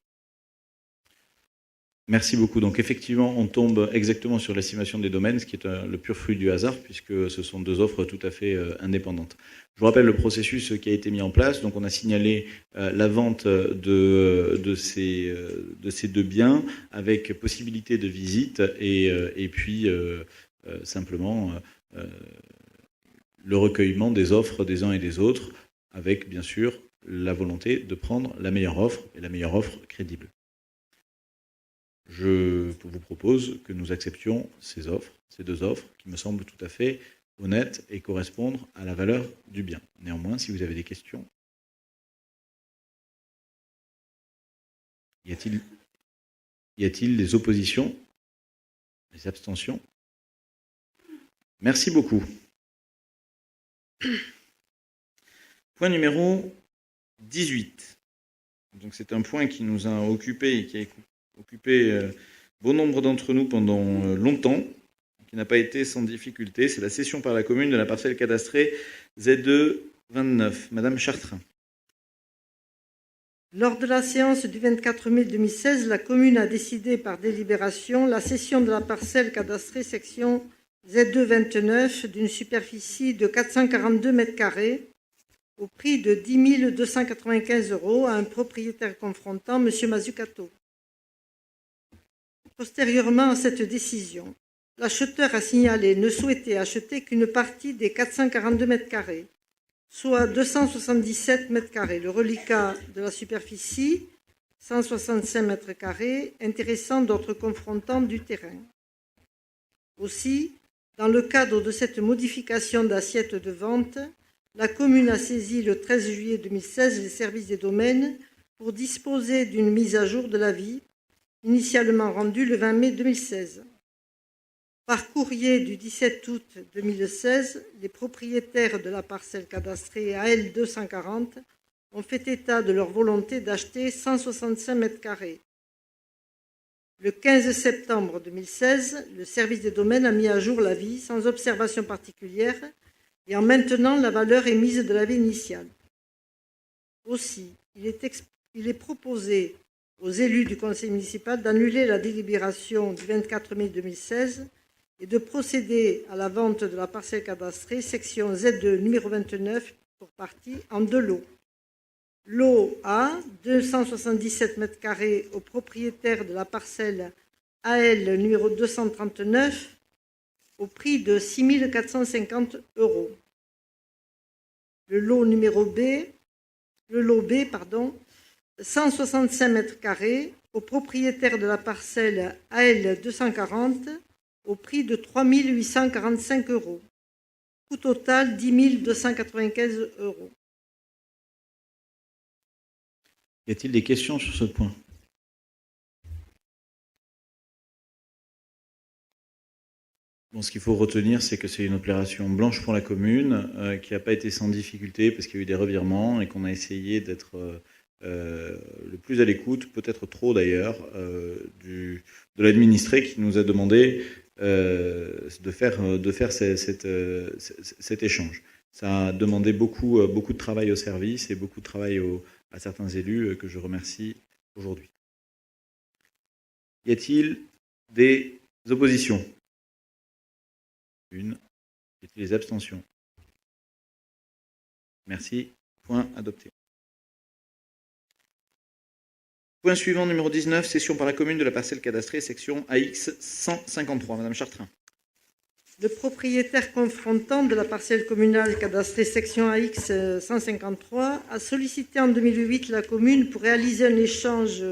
Merci beaucoup. Donc effectivement, on tombe exactement sur l'estimation des domaines, ce qui est le pur fruit du hasard, puisque ce sont deux offres tout à fait indépendantes. Je vous rappelle le processus qui a été mis en place. Donc on a signalé la vente de ces deux biens avec possibilité de visite et puis simplement le recueillement des offres des uns et des autres, avec bien sûr la volonté de prendre la meilleure offre et la meilleure offre crédible. Je vous propose que nous acceptions ces deux offres, qui me semblent tout à fait honnêtes et correspondre à la valeur du bien. Néanmoins, si vous avez des questions, y a-t-il des oppositions, des abstentions? Merci beaucoup. Point numéro 18. Donc c'est un point qui nous a occupé et qui a occupé bon nombre d'entre nous pendant longtemps, qui n'a pas été sans difficulté. C'est la cession par la commune de la parcelle cadastrée Z2 29. Madame Chartrain.
Lors de la séance du 24 mai 2016, la commune a décidé par délibération la cession de la parcelle cadastrée section Z2 29 d'une superficie de 442 m² au prix de 10 295 € à un propriétaire confrontant, M. Mazzucato. Postérieurement à cette décision, l'acheteur a signalé ne souhaiter acheter qu'une partie des 442 m², soit 277 m², le reliquat de la superficie, 165 m², intéressant d'autres confrontants du terrain. Aussi, dans le cadre de cette modification d'assiette de vente, la commune a saisi le 13 juillet 2016 les services des domaines pour disposer d'une mise à jour de l'avis initialement rendu le 20 mai 2016. Par courrier du 17 août 2016, les propriétaires de la parcelle cadastrée AL 240 ont fait état de leur volonté d'acheter 165 m². Le 15 septembre 2016, le service des domaines a mis à jour l'avis sans observation particulière et en maintenant la valeur émise de l'avis initial. Aussi, il est proposé aux élus du conseil municipal d'annuler la délibération du 24 mai 2016 et de procéder à la vente de la parcelle cadastrée section Z2 numéro 29 pour partie en deux lots. Lot A, 277 m² au propriétaire de la parcelle AL numéro 239 au prix de 6 450 €. Le lot B, 165 m² au propriétaire de la parcelle AL 240 au prix de 3 845 €. Coût total 10 295 €.
Y a-t-il des questions sur ce point? Bon, ce qu'il faut retenir, c'est que c'est une opération blanche pour la commune, qui n'a pas été sans difficulté parce qu'il y a eu des revirements et qu'on a essayé d'être le plus à l'écoute, peut-être trop d'ailleurs, de l'administré qui nous a demandé de faire cet échange. Ça a demandé beaucoup de travail au service et beaucoup de travail à certains élus que je remercie aujourd'hui. Y a-t-il des oppositions? Une. Y a-t-il des abstentions? Merci. Point adopté. Point suivant, numéro 19, cession par la commune de la parcelle cadastrée, section AX 153. Madame Chartrain.
Le propriétaire confrontant de la parcelle communale cadastrée section AX 153 a sollicité en 2008 la commune pour réaliser un échange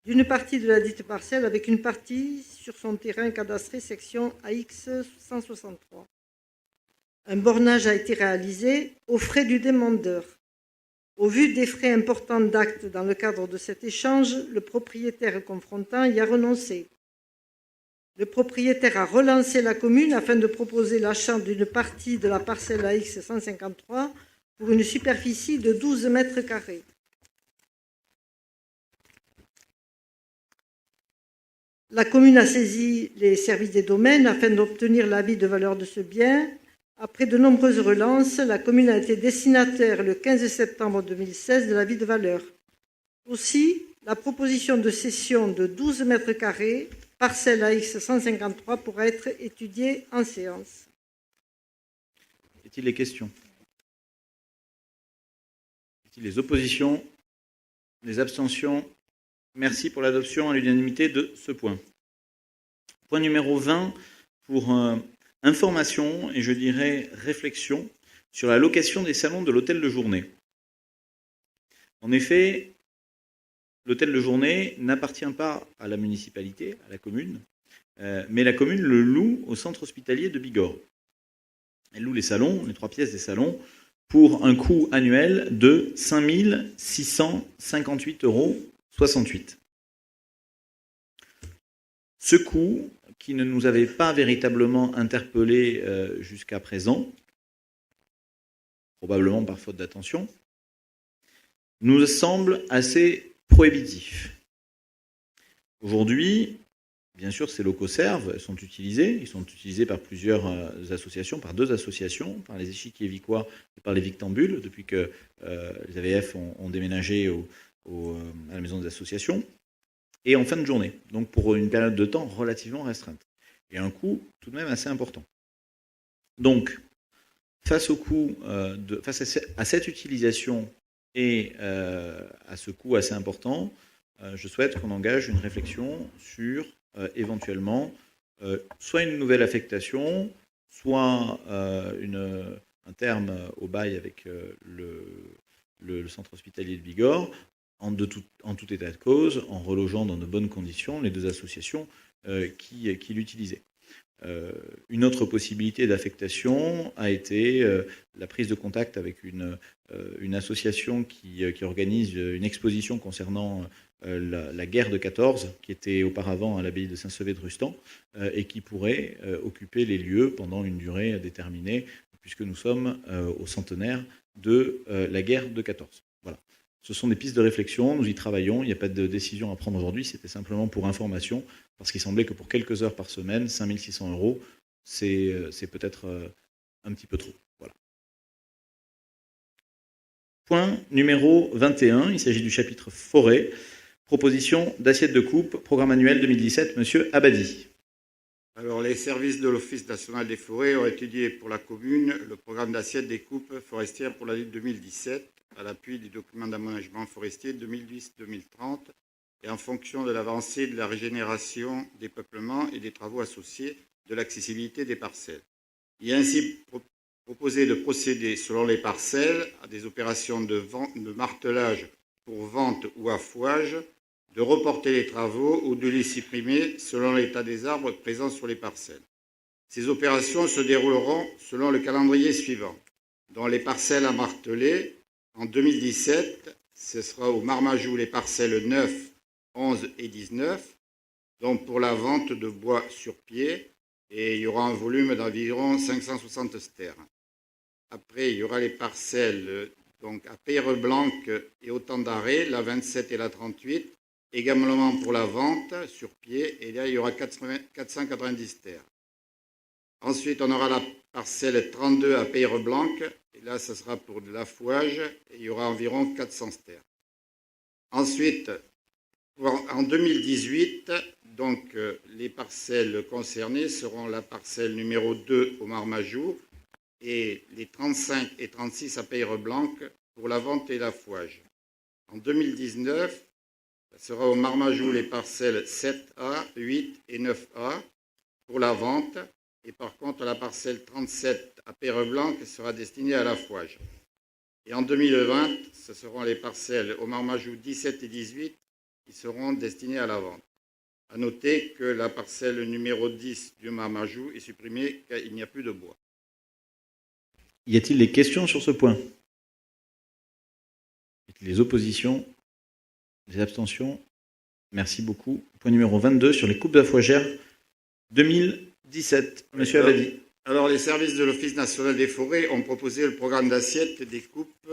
d'une partie de la dite parcelle avec une partie sur son terrain cadastré section AX 163. Un bornage a été réalisé aux frais du demandeur. Au vu des frais importants d'acte dans le cadre de cet échange, le propriétaire confrontant y a renoncé. Le propriétaire a relancé la commune afin de proposer l'achat d'une partie de la parcelle AX 153 pour une superficie de 12 m². La commune a saisi les services des domaines afin d'obtenir l'avis de valeur de ce bien. Après de nombreuses relances, la commune a été destinataire le 15 septembre 2016 de l'avis de valeur. Aussi, la proposition de cession de 12 mètres carrés, parcelle AX 153, pourra être étudiée en séance.
Y a-t-il des questions? Y a-t-il des oppositions? Des abstentions? Merci pour l'adoption à l'unanimité de ce point. Point numéro 20, pour information et je dirais réflexion sur la location des salons de l'hôtel de journée. En effet, l'hôtel de journée n'appartient pas à la municipalité, à la commune, mais la commune le loue au centre hospitalier de Bigorre. Elle loue les salons, les 3 pièces des salons, pour un coût annuel de 5 658,68 €. Ce coût, qui ne nous avait pas véritablement interpellés jusqu'à présent, probablement par faute d'attention, nous semble assez prohibitif. Aujourd'hui, bien sûr, ces locaux servent, sont utilisés. Ils sont utilisés par plusieurs associations, par 2 associations, par les Échiquiers Vicois et par les Victambules, depuis que les AVF ont déménagé à la maison des associations, et en fin de journée, donc pour une période de temps relativement restreinte, et un coût tout de même assez important. Donc, face à cette utilisation et à ce coût assez important, je souhaite qu'on engage une réflexion sur éventuellement soit une nouvelle affectation, soit un terme au bail avec le centre hospitalier de Bigorre, en tout état de cause, en relogeant dans de bonnes conditions les 2 associations qui l'utilisaient. Une autre possibilité d'affectation a été la prise de contact avec une association qui organise une exposition concernant la guerre de 14, qui était auparavant à l'abbaye de Saint-Sevé de Rustan, et qui pourrait occuper les lieux pendant une durée déterminée, puisque nous sommes au centenaire de la guerre de 14. Voilà. Ce sont des pistes de réflexion, nous y travaillons, il n'y a pas de décision à prendre aujourd'hui, c'était simplement pour information, parce qu'il semblait que pour quelques heures par semaine, 5 600 €, c'est peut-être un petit peu trop. Voilà. Point numéro 21, il s'agit du chapitre forêt, proposition d'assiette de coupe, programme annuel 2017, Monsieur Abadi.
Alors, les services de l'Office national des forêts ont étudié pour la commune le programme d'assiette des coupes forestières pour l'année 2017, à l'appui du document d'aménagement forestier 2010-2030 et en fonction de l'avancée de la régénération des peuplements et des travaux associés de l'accessibilité des parcelles. Il est ainsi proposé de procéder, selon les parcelles, à des opérations de martelage pour vente ou affouage, de reporter les travaux ou de les supprimer selon l'état des arbres présents sur les parcelles. Ces opérations se dérouleront selon le calendrier suivant. Dans les parcelles à marteler, en 2017, ce sera au Marmajou les parcelles 9, 11 et 19, donc pour la vente de bois sur pied, et il y aura un volume d'environ 560 stères. Après, il y aura les parcelles donc à Peyreblanc et au Temps-d'Arrêt, la 27 et la 38, également pour la vente sur pied, et là, il y aura 490 stères. Ensuite, on aura la parcelle 32 à Peyreblanc, et là, ce sera pour de l'affouage, et il y aura environ 400 stères. Ensuite, en 2018, donc, les parcelles concernées seront la parcelle numéro 2 au Marmajou et les 35 et 36 à Peyreblanc pour la vente et l'affouage. En 2019, ce sera au Marmajou les parcelles 7A, 8 et 9A pour la vente. Et par contre, la parcelle 37 à Peyreblanc sera destinée à l'affouage. Et en 2020, ce seront les parcelles au Marmajou 17 et 18 qui seront destinées à la vente. À noter que la parcelle numéro 10 du Marmajou est supprimée car il n'y a plus de bois.
Y a-t-il des questions sur ce point? Y a-t-il des oppositions? Des abstentions? Merci beaucoup. Point numéro 22 sur les coupes d'affouagères 2017. Monsieur Abadi.
Alors, les services de l'Office national des forêts ont proposé le programme d'assiette des coupes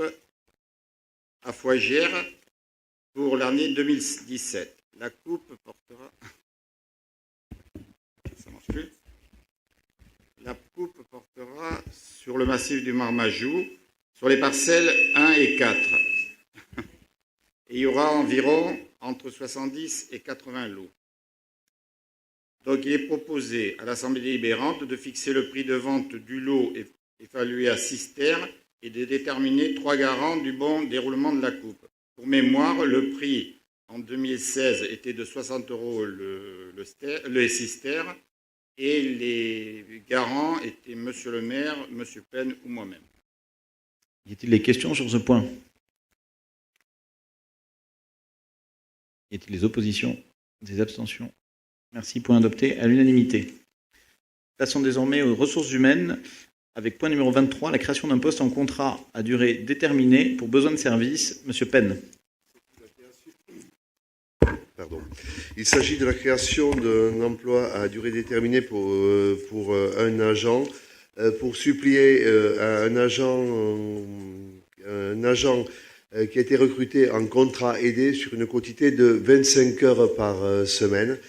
affouagères pour l'année 2017. La coupe portera... Ça marche plus. La coupe portera sur le massif du Marmajou, sur les parcelles 1 et 4. Et il y aura environ entre 70 et 80 lots. Donc il est proposé à l'Assemblée délibérante de fixer le prix de vente du lot évalué à 6 terres et de déterminer 3 garants du bon déroulement de la coupe. Pour mémoire, le prix en 2016 était de 60 € le 6 terres et les garants étaient Monsieur le maire, Monsieur Penn ou moi-même.
Y a-t-il des questions sur ce point? Y a-t-il des oppositions? Des abstentions? Merci. Point adopté à l'unanimité. Passons désormais aux ressources humaines, avec point numéro 23, la création d'un poste en contrat à durée déterminée pour besoin de service. Monsieur Penn.
Pardon. Il s'agit de la création d'un emploi à durée déterminée pour un agent, pour suppléer un agent qui a été recruté en contrat aidé sur une quantité de 25 heures par semaine.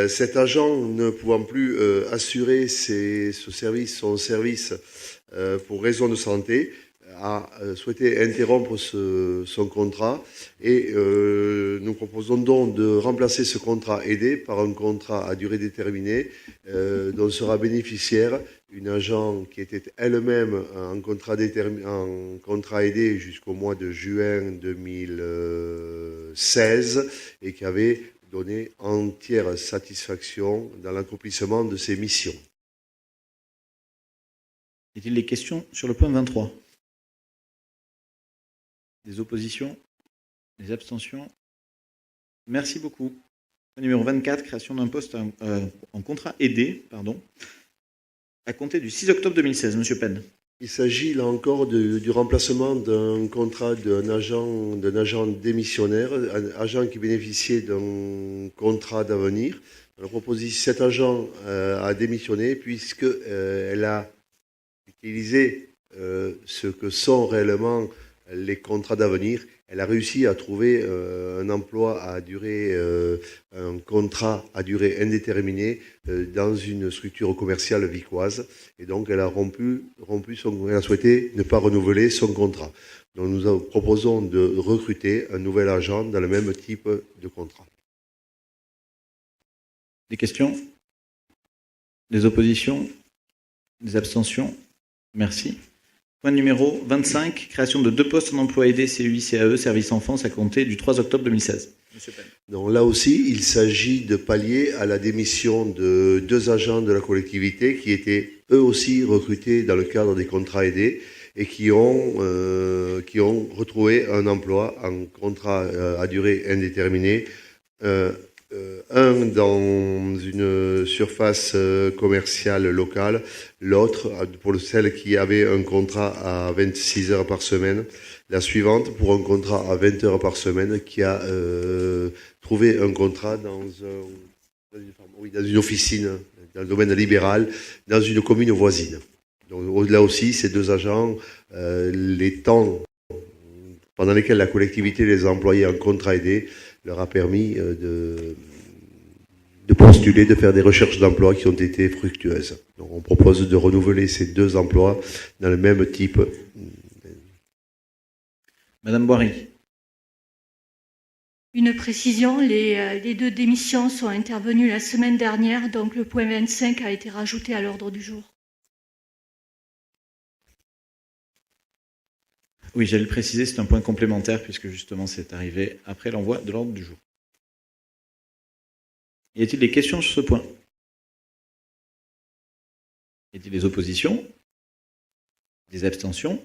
Cet agent, ne pouvant plus assurer son service pour raison de santé, a souhaité interrompre son contrat et nous proposons donc de remplacer ce contrat aidé par un contrat à durée déterminée dont sera bénéficiaire une agent qui était elle-même en contrat aidé jusqu'au mois de juin 2016 et qui avait donné entière satisfaction dans l'accomplissement de ses missions.
Y a-t-il des questions sur le point 23? Des oppositions? Des abstentions? Merci beaucoup. Numéro 24, création d'un poste en contrat aidé, à compter du 6 octobre 2016. Monsieur Penn.
Il s'agit là encore du remplacement d'un contrat d'un agent démissionnaire, un agent qui bénéficiait d'un contrat d'avenir. On a proposé cet agent a démissionné puisqu'elle a utilisé ce que sont réellement les contrats d'avenir. Elle a réussi à trouver un emploi à durée, un contrat à durée indéterminée dans une structure commerciale vicoise. Et donc, elle a elle a souhaité ne pas renouveler son contrat. Donc, nous proposons de recruter un nouvel agent dans le même type de contrat.
Des questions? Des oppositions? Des abstentions? Merci. Point numéro 25, création de 2 postes en emploi aidé CUI-CAE, service enfance, à compter du 3 octobre 2016. Monsieur Penn.
Donc là aussi, il s'agit de pallier à la démission de 2 agents de la collectivité qui étaient eux aussi recrutés dans le cadre des contrats aidés et qui ont retrouvé un emploi en contrat à durée indéterminée. Un dans une surface commerciale locale, l'autre pour celle qui avait un contrat à 26 heures par semaine, la suivante pour un contrat à 20 heures par semaine qui a trouvé un contrat dans une officine, dans le domaine libéral, dans une commune voisine. Donc là aussi, ces 2 agents, les temps pendant lesquels la collectivité les a employés en contrat aidé, leur a permis de postuler, de faire des recherches d'emploi qui ont été fructueuses. Donc on propose de renouveler ces 2 emplois dans le même type.
Madame Boiry.
Une précision, les 2 démissions sont intervenues la semaine dernière, donc le point 25 a été rajouté à l'ordre du jour.
Oui, j'allais le préciser, c'est un point complémentaire puisque justement c'est arrivé après l'envoi de l'ordre du jour. Y a-t-il des questions sur ce point? Y a-t-il des oppositions? Des abstentions?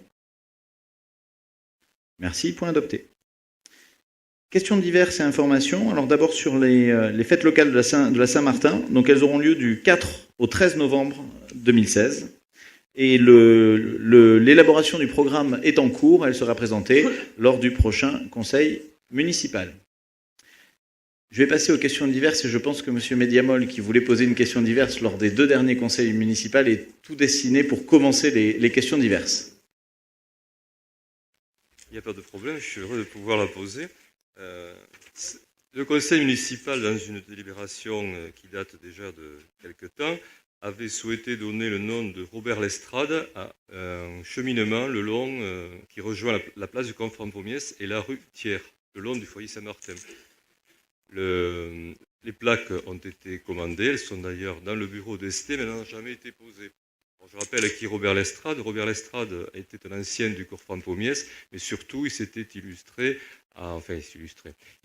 Merci, point adopté. Questions diverses et informations. Alors d'abord sur les fêtes locales de la Saint-Martin. Donc elles auront lieu du 4 au 13 novembre 2016. Et l'élaboration du programme est en cours. Elle sera présentée lors du prochain conseil municipal. Je vais passer aux questions diverses et je pense que M. Mediamol, qui voulait poser une question diverse lors des 2 derniers conseils municipaux, est tout destiné pour commencer les questions diverses.
Il n'y a pas de problème, je suis heureux de pouvoir la poser. Le conseil municipal, dans une délibération qui date déjà de quelque temps, avait souhaité donner le nom de Robert Lestrade à un cheminement le long qui rejoint la place du Confront Pommiès et la rue Thiers, le long du foyer Saint-Martin. Les plaques ont été commandées, elles sont d'ailleurs dans le bureau d'Esté, mais n'ont jamais été posées. Alors, je rappelle qui est Robert Lestrade. Robert Lestrade était un ancien du corps Franc-Pommiès, mais surtout il s'était illustré.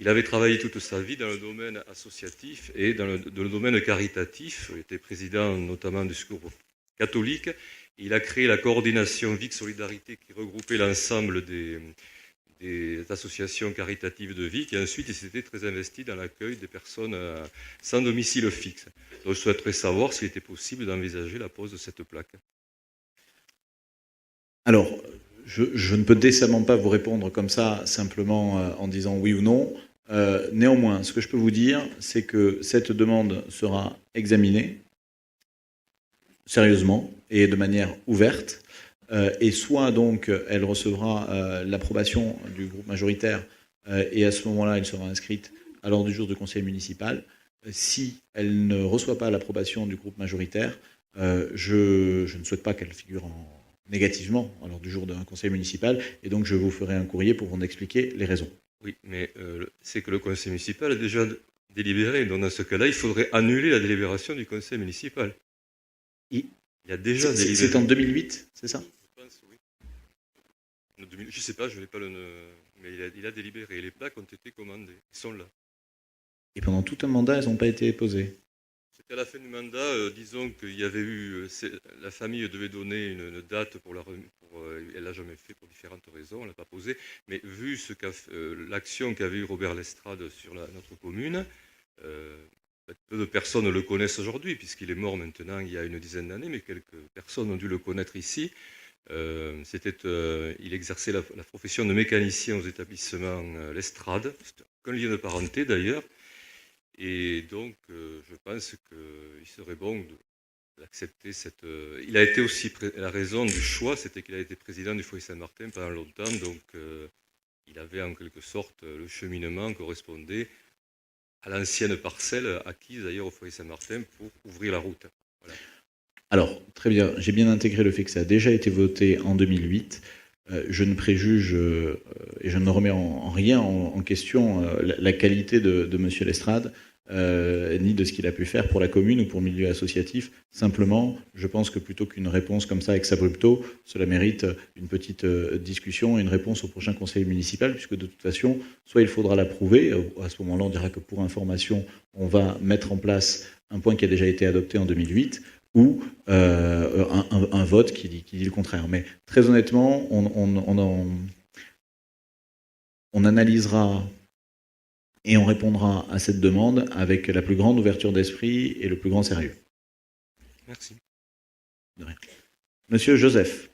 Il avait travaillé toute sa vie dans le domaine associatif et dans le domaine caritatif. Il était président notamment du Secours catholique. Il a créé la coordination Vic Solidarité qui regroupait l'ensemble des associations caritatives de Vic. Et ensuite, il s'était très investi dans l'accueil des personnes sans domicile fixe. Donc, je souhaiterais savoir s'il était possible d'envisager la pose de cette plaque.
Alors, je ne peux décemment pas vous répondre comme ça, simplement en disant oui ou non. Néanmoins, ce que je peux vous dire, c'est que cette demande sera examinée sérieusement et de manière ouverte, et soit donc elle recevra l'approbation du groupe majoritaire, et à ce moment-là, elle sera inscrite à l'ordre du jour du conseil municipal. Si elle ne reçoit pas l'approbation du groupe majoritaire, je ne souhaite pas qu'elle figure négativement à l'ordre du jour d'un conseil municipal, et donc je vous ferai un courrier pour vous en expliquer les raisons.
Oui, mais c'est que le conseil municipal a déjà délibéré. Donc dans ce cas-là, il faudrait annuler la délibération du conseil municipal. Il a déjà délibéré.
C'est en 2008, c'est ça?
Je pense, oui. Je ne sais pas, je n'ai pas le... Mais il a délibéré. Les plaques ont été commandées. Ils sont là.
Et pendant tout un mandat, elles n'ont pas été posées?
C'était à la fin du mandat, disons qu'il y avait eu... la famille devait donner une date pour la remise. Elle ne l'a jamais fait pour différentes raisons, elle ne l'a pas posée. Mais vu l'action qu'avait eu Robert Lestrade sur notre commune, peu de personnes le connaissent aujourd'hui, puisqu'il est mort maintenant il y a une dizaine d'années, mais quelques personnes ont dû le connaître ici. Il exerçait la profession de mécanicien aux établissements Lestrade, c'est un lien de parenté d'ailleurs. Et donc, je pense qu'il serait bon d'accepter cette... Il a été aussi... La raison du choix, c'était qu'il a été président du foyer Saint-Martin pendant longtemps, donc il avait en quelque sorte le cheminement correspondait à l'ancienne parcelle acquise d'ailleurs au foyer Saint-Martin pour ouvrir la route. Voilà.
Alors, très bien, j'ai bien intégré le fait que ça a déjà été voté en 2008. Je ne préjuge et je ne remets en rien en question la qualité de M. Lestrade, ni de ce qu'il a pu faire pour la commune ou pour le milieu associatif. Simplement, je pense que plutôt qu'une réponse comme ça ex abrupto, cela mérite une petite discussion et une réponse au prochain conseil municipal, puisque de toute façon, soit il faudra l'approuver, à ce moment-là on dira que pour information, on va mettre en place un point qui a déjà été adopté en 2008, ou un vote qui dit le contraire. Mais très honnêtement, on analysera et on répondra à cette demande avec la plus grande ouverture d'esprit et le plus grand sérieux.
Merci.
De rien. Monsieur Joseph.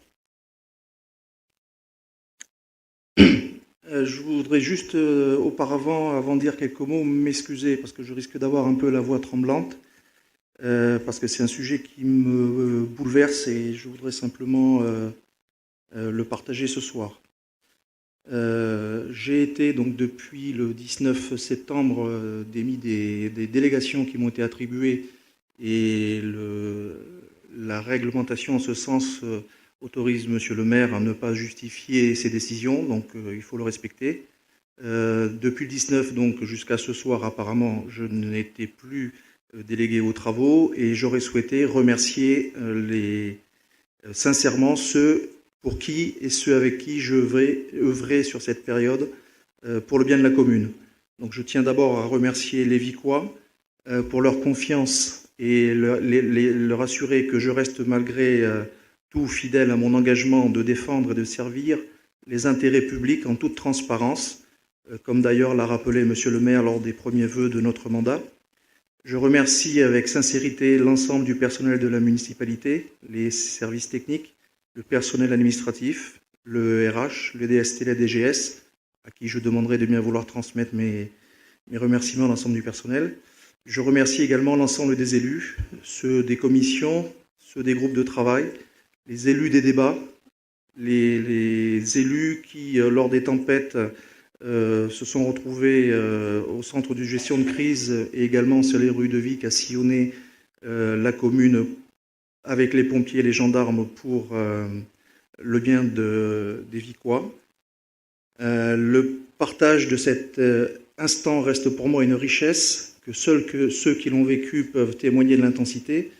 Je voudrais juste auparavant, avant de dire quelques mots, m'excuser parce que je risque d'avoir un peu la voix tremblante. Parce que c'est un sujet qui me bouleverse et je voudrais simplement le partager ce soir. J'ai été donc depuis le 19 septembre démis des délégations qui m'ont été attribuées et la réglementation en ce sens autorise Monsieur le maire à ne pas justifier ses décisions, donc il faut le respecter. Depuis le 19 donc jusqu'à ce soir apparemment je n'étais plus délégué aux travaux et j'aurais souhaité remercier sincèrement ceux pour qui et ceux avec qui je vais œuvrer sur cette période pour le bien de la commune. Donc je tiens d'abord à remercier les Vicois pour leur confiance et leur assurer que je reste malgré tout fidèle à mon engagement de défendre et de servir les intérêts publics en toute transparence, comme d'ailleurs l'a rappelé Monsieur le maire lors des premiers vœux de notre mandat. Je remercie avec sincérité l'ensemble du personnel de la municipalité, les services techniques, le personnel administratif, le RH, le DST, la DGS, à qui je demanderai de bien vouloir transmettre mes remerciements à l'ensemble du personnel. Je remercie également l'ensemble des élus, ceux des commissions, ceux des groupes de travail, les élus des débats, les élus qui, lors des tempêtes, se sont retrouvés au centre de gestion de crise et également sur les rues de Vic à sillonner la commune avec les pompiers et les gendarmes pour le bien des Vicois. Le partage de cette instant reste pour moi une richesse que seuls ceux qui l'ont vécu peuvent témoigner de l'intensité,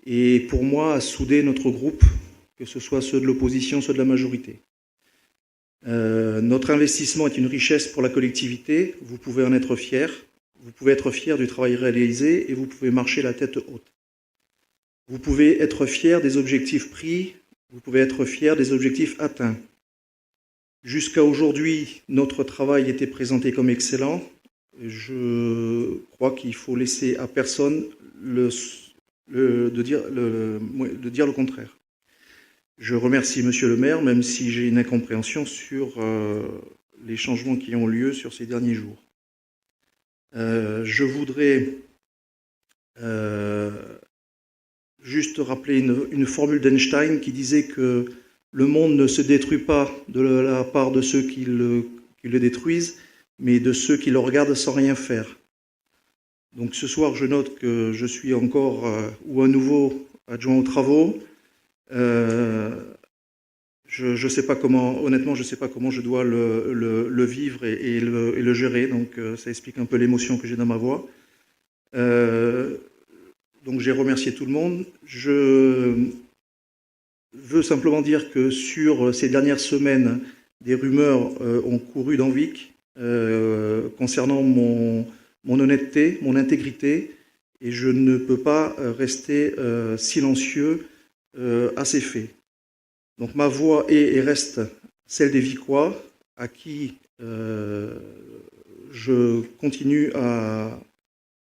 et pour moi, a soudé notre groupe, que ce soit ceux de l'opposition, ceux de la majorité. Notre investissement est une richesse pour la collectivité, vous pouvez en être fiers, vous pouvez être fiers du travail réalisé et vous pouvez marcher la tête haute. Vous pouvez être fiers des objectifs pris, vous pouvez être fiers des objectifs atteints. Jusqu'à aujourd'hui, notre travail était présenté comme excellent. Je crois qu'il faut laisser à personne de dire le contraire. Je remercie Monsieur le maire, même si j'ai une incompréhension sur les changements qui ont lieu sur ces derniers jours. Je voudrais juste rappeler une formule d'Einstein qui disait que le monde ne se détruit pas de la part de ceux qui le détruisent, mais de ceux qui le regardent sans rien faire. Donc ce soir, je note que je suis encore ou à nouveau adjoint aux travaux. Je sais pas comment, honnêtement, je ne sais pas comment je dois le vivre et le gérer. Donc ça explique un peu l'émotion que j'ai dans ma voix. Donc j'ai remercié tout le monde. Je veux simplement dire que sur ces dernières semaines, des rumeurs ont couru dans Vic concernant mon honnêteté, mon intégrité, et je ne peux pas rester silencieux à ces faits. Donc ma voix est et reste celle des Vicois, à qui je continue à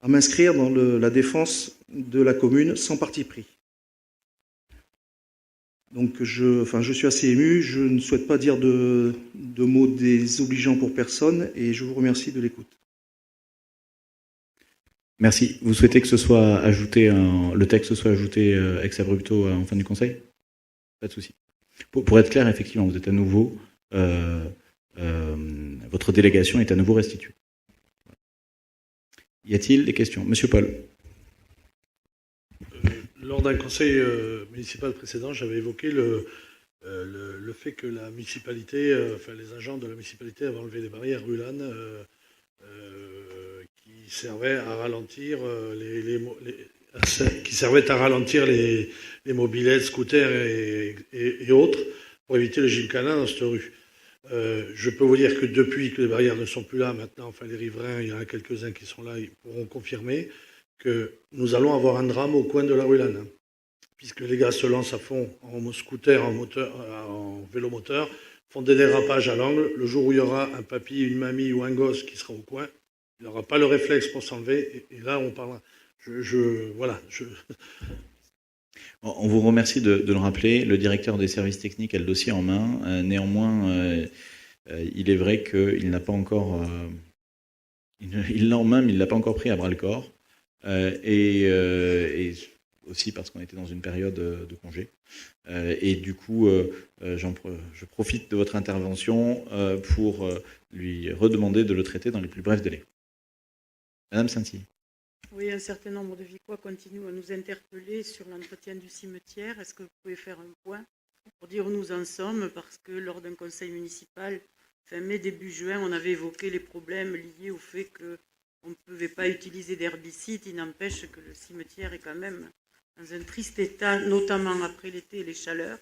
m'inscrire dans la défense de la commune sans parti pris. Donc je suis assez ému, je ne souhaite pas dire de mots désobligeants pour personne, et je vous remercie de l'écoute.
Merci. Vous souhaitez que ce soit ajouté, le texte soit ajouté ex abrupto en fin du conseil? Pas de souci. Pour être clair, effectivement, vous êtes à nouveau, votre délégation est à nouveau restituée. Y a-t-il des questions? Monsieur Paul.
Lors d'un conseil municipal précédent, j'avais évoqué le fait que la municipalité, les agents de la municipalité avaient enlevé des barrières Rulan qui servaient à ralentir les mobylettes, scooters et autres pour éviter le gymkhana dans cette rue. Je peux vous dire que depuis que les barrières ne sont plus là, maintenant, les riverains, il y en a quelques-uns qui sont là, ils pourront confirmer que nous allons avoir un drame au coin de la rue Lannes, puisque les gars se lancent à fond en scooter, en vélomoteur, font des dérapages à l'angle. Le jour où il y aura un papy, une mamie ou un gosse qui sera au coin, il n'aura pas le réflexe pour s'enlever, et là on parlera.
On vous remercie de le rappeler. Le directeur des services techniques a le dossier en main. Néanmoins, il est vrai qu'il n'a pas encore... il l'a en main, mais il ne l'a pas encore pris à bras-le-corps. Et aussi parce qu'on était dans une période de congé. Et du coup, je profite de votre intervention pour lui redemander de le traiter dans les plus brefs délais. Madame Sainty.
Oui, un certain nombre de Vicois continuent à nous interpeller sur l'entretien du cimetière. Est-ce que vous pouvez faire un point pour dire où nous en sommes? Parce que lors d'un conseil municipal, fin mai, début juin, on avait évoqué les problèmes liés au fait qu'on ne pouvait pas utiliser d'herbicide. Il n'empêche que le cimetière est quand même dans un triste état, notamment après l'été et les chaleurs.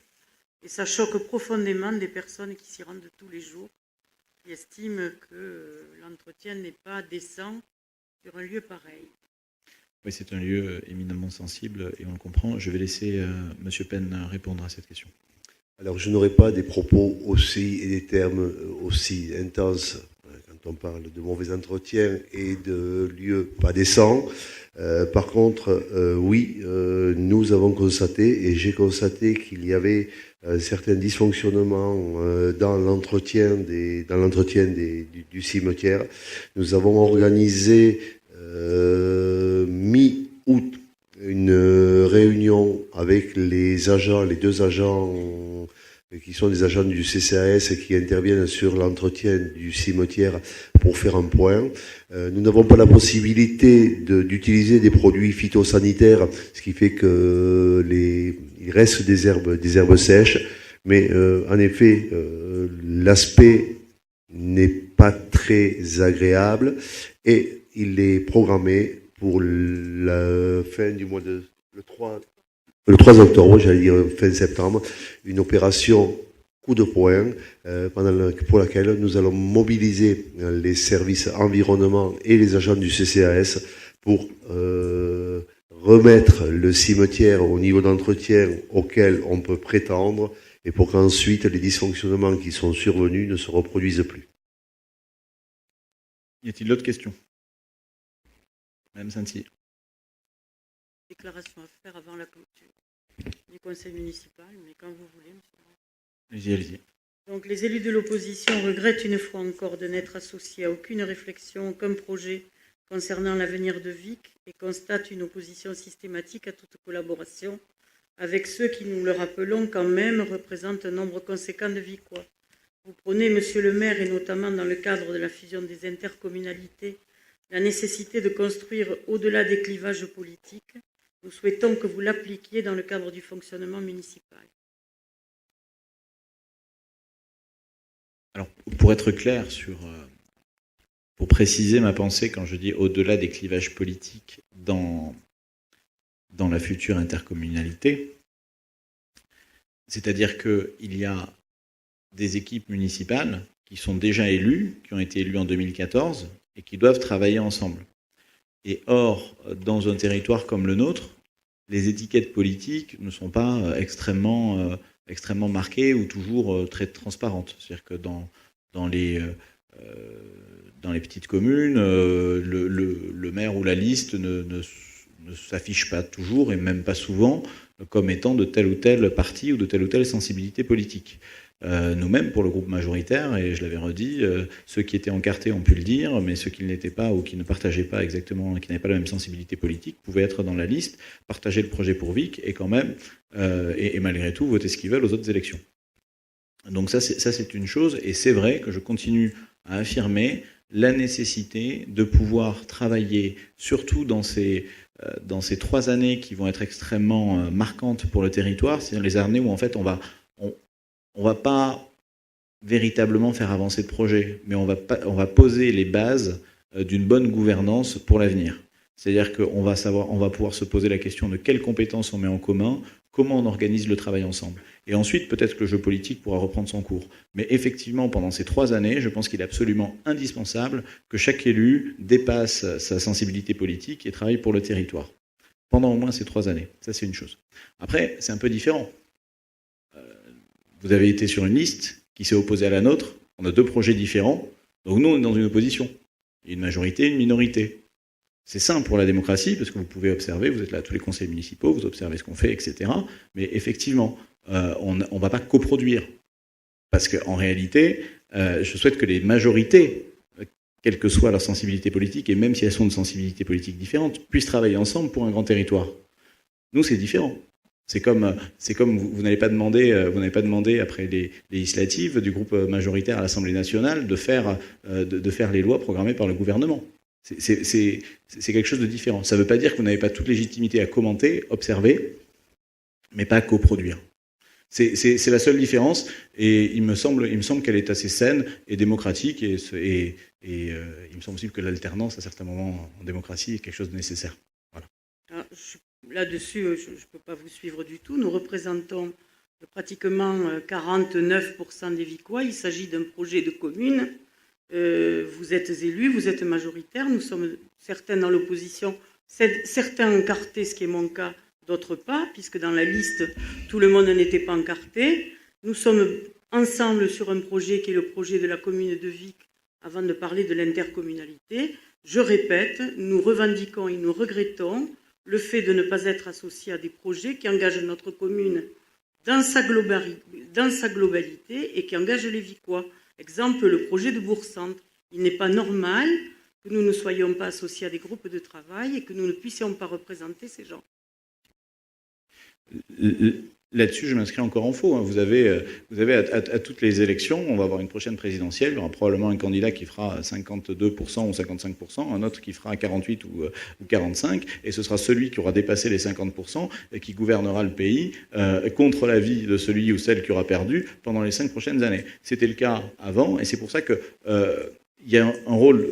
Et ça choque profondément des personnes qui s'y rendent tous les jours, qui estiment que l'entretien n'est pas décent sur un lieu pareil.
Oui, c'est un lieu éminemment sensible et on le comprend. Je vais laisser M. Penn répondre à cette question.
Alors, je n'aurai pas des propos aussi et des termes aussi intenses quand on parle de mauvais entretien et de lieux pas décents. Par contre, oui, nous avons constaté, et j'ai constaté qu'il y avait certains dysfonctionnements dans l'entretien du cimetière. Nous avons organisé mi-août une réunion avec les deux agents qui sont des agents du CCAS qui interviennent sur l'entretien du cimetière pour faire un point. Nous n'avons pas la possibilité d'utiliser des produits phytosanitaires, ce qui fait que il reste des herbes sèches, mais en effet, l'aspect n'est pas très agréable et il est programmé pour la fin du mois de le 3 octobre, j'allais dire fin septembre, une opération coup de poing pour laquelle nous allons mobiliser les services environnement et les agents du CCAS pour remettre le cimetière au niveau d'entretien auquel on peut prétendre et pour qu'ensuite les dysfonctionnements qui sont survenus ne se reproduisent plus.
Y a-t-il d'autres questions? Madame Saint-Cyr.
Déclaration à faire avant la clôture du conseil municipal, mais quand vous voulez, monsieur.
Allez-y, allez-y.
Donc, les élus de l'opposition regrettent une fois encore de n'être associés à aucune réflexion, aucun projet concernant l'avenir de Vic et constatent une opposition systématique à toute collaboration avec ceux qui, nous le rappelons quand même, représentent un nombre conséquent de Vicois. Vous prônez, monsieur le maire, et notamment dans le cadre de la fusion des intercommunalités, la nécessité de construire au-delà des clivages politiques. Nous souhaitons que vous l'appliquiez dans le cadre du fonctionnement municipal.
Alors, pour être clair pour préciser ma pensée quand je dis au-delà des clivages politiques dans la future intercommunalité, c'est-à-dire qu'il y a des équipes municipales qui sont déjà élues, qui ont été élues en 2014 et qui doivent travailler ensemble. Et or, dans un territoire comme le nôtre, les étiquettes politiques ne sont pas extrêmement marquées ou toujours très transparentes. C'est-à-dire que dans les petites communes, le maire ou la liste ne s'affiche pas toujours et même pas souvent comme étant de tel ou tel parti ou de telle ou telle sensibilité politique. Nous-mêmes, pour le groupe majoritaire, et je l'avais redit, ceux qui étaient encartés ont pu le dire, mais ceux qui ne l'étaient pas ou qui ne partageaient pas exactement, qui n'avaient pas la même sensibilité politique, pouvaient être dans la liste, partager le projet pour Vic et quand même, et malgré tout, voter ce qu'ils veulent aux autres élections. Donc ça, c'est une chose, et c'est vrai que je continue à affirmer la nécessité de pouvoir travailler, surtout dans ces 3 années qui vont être extrêmement marquantes pour le territoire, c'est-à-dire les années où en fait on va pas véritablement faire avancer le projet, mais on va poser les bases d'une bonne gouvernance pour l'avenir. C'est-à-dire qu'on va pouvoir se poser la question de quelles compétences on met en commun, comment on organise le travail ensemble. Et ensuite, peut-être que le jeu politique pourra reprendre son cours. Mais effectivement, pendant ces 3 années, je pense qu'il est absolument indispensable que chaque élu dépasse sa sensibilité politique et travaille pour le territoire. Pendant au moins ces 3 années. Ça, c'est une chose. Après, c'est un peu différent. Vous avez été sur une liste qui s'est opposée à la nôtre. On a 2 projets différents. Donc nous, on est dans une opposition. Il y a une majorité, une minorité. C'est simple pour la démocratie, parce que vous pouvez observer, vous êtes là à tous les conseils municipaux, vous observez ce qu'on fait, etc. Mais effectivement, on ne va pas coproduire. Parce qu'en réalité, je souhaite que les majorités, quelle que soit leur sensibilité politique, et même si elles sont de sensibilités politiques différentes, puissent travailler ensemble pour un grand territoire. Nous, c'est différent. C'est comme vous n'avez pas demandé après les législatives du groupe majoritaire à l'Assemblée nationale de faire les lois programmées par le gouvernement. C'est quelque chose de différent. Ça ne veut pas dire que vous n'avez pas toute légitimité à commenter, observer, mais pas à coproduire. C'est la seule différence, et il me semble qu'elle est assez saine et démocratique, et il me semble aussi que l'alternance, à certains moments en démocratie, est quelque chose de nécessaire. Voilà.
Là-dessus, je ne peux pas vous suivre du tout. Nous représentons pratiquement 49% des Vicois. Il s'agit d'un projet de commune. Vous êtes élus, vous êtes majoritaires. Nous sommes certains dans l'opposition, certains encartés, ce qui est mon cas, d'autres pas, puisque dans la liste, tout le monde n'était pas encarté. Nous sommes ensemble sur un projet qui est le projet de la commune de Vic, avant de parler de l'intercommunalité. Je répète, nous revendiquons et nous regrettons le fait de ne pas être associé à des projets qui engagent notre commune dans sa globalité et qui engagent les Vicois. Exemple, le projet de Bourg-Centre. Il n'est pas normal que nous ne soyons pas associés à des groupes de travail et que nous ne puissions pas représenter ces gens.
Là-dessus, je m'inscris encore en faux. Vous avez à toutes les élections, on va avoir une prochaine présidentielle, il y aura probablement un candidat qui fera 52% ou 55%, un autre qui fera 48 ou 45, et ce sera celui qui aura dépassé les 50% et qui gouvernera le pays contre l'avis de celui ou celle qui aura perdu pendant les 5 prochaines années. C'était le cas avant, et c'est pour ça que il y a un rôle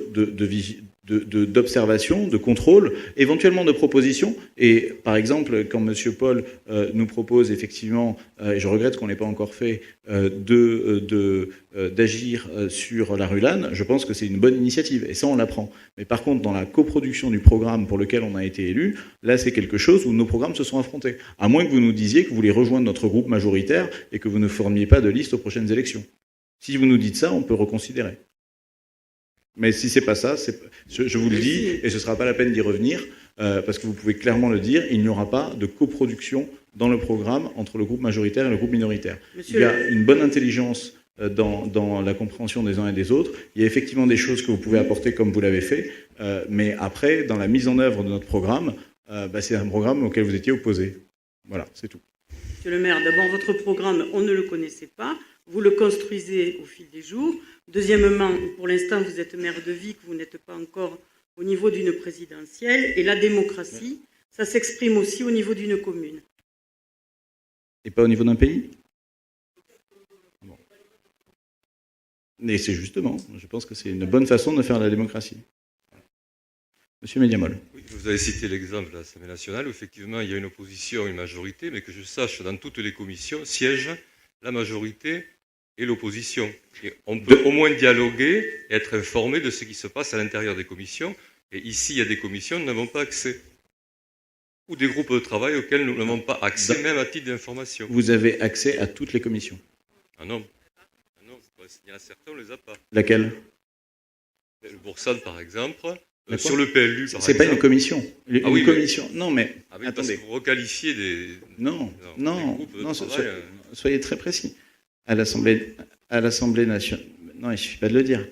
d'observation, de contrôle, éventuellement de proposition. Et par exemple, quand M. Paul nous propose effectivement, et je regrette qu'on n'ait pas encore fait, d'agir sur la Rulane, je pense que c'est une bonne initiative. Et ça, on l'apprend. Mais par contre, dans la coproduction du programme pour lequel on a été élu, là, c'est quelque chose où nos programmes se sont affrontés. À moins que vous nous disiez que vous voulez rejoindre notre groupe majoritaire et que vous ne formiez pas de liste aux prochaines élections. Si vous nous dites ça, on peut reconsidérer. Mais si c'est pas ça, je vous le dis, et ce ne sera pas la peine d'y revenir, parce que vous pouvez clairement le dire, il n'y aura pas de coproduction dans le programme entre le groupe majoritaire et le groupe minoritaire. Il y a une bonne intelligence dans la compréhension des uns et des autres. Il y a effectivement des choses que vous pouvez apporter comme vous l'avez fait, mais après, dans la mise en œuvre de notre programme, c'est un programme auquel vous étiez opposé. Voilà, c'est tout.
Monsieur le maire, d'abord, votre programme, on ne le connaissait pas. Vous le construisez au fil des jours. Deuxièmement, pour l'instant, vous êtes maire de Vic, vous n'êtes pas encore au niveau d'une présidentielle. Et la démocratie, ça s'exprime aussi au niveau d'une commune.
Et pas au niveau d'un pays ? Bon. Et c'est justement, je pense que c'est une bonne façon de faire la démocratie. Monsieur Mediamol.
Oui, vous avez cité l'exemple de l'Assemblée nationale où effectivement il y a une opposition, une majorité, mais que je sache, dans toutes les commissions siègent la majorité et l'opposition. Et on peut au moins dialoguer et être informé de ce qui se passe à l'intérieur des commissions. Et ici, il y a des commissions, nous n'avons pas accès. Ou des groupes de travail auxquels nous n'avons pas accès, même à titre d'information.
Vous avez accès à toutes les commissions.
Ah non. Ah non, il y en a certains, on ne les a pas.
Laquelle ?
Le Boursade, par exemple. Sur le PLU, par exemple.
C'est pas une commission.
Ah oui,
commission. Non, mais
oui,
attendez.
Parce que vous requalifiez des.
Non,
groupes de travail,
soyez très précis. À l'Assemblée nationale. Non, il suffit pas de le dire.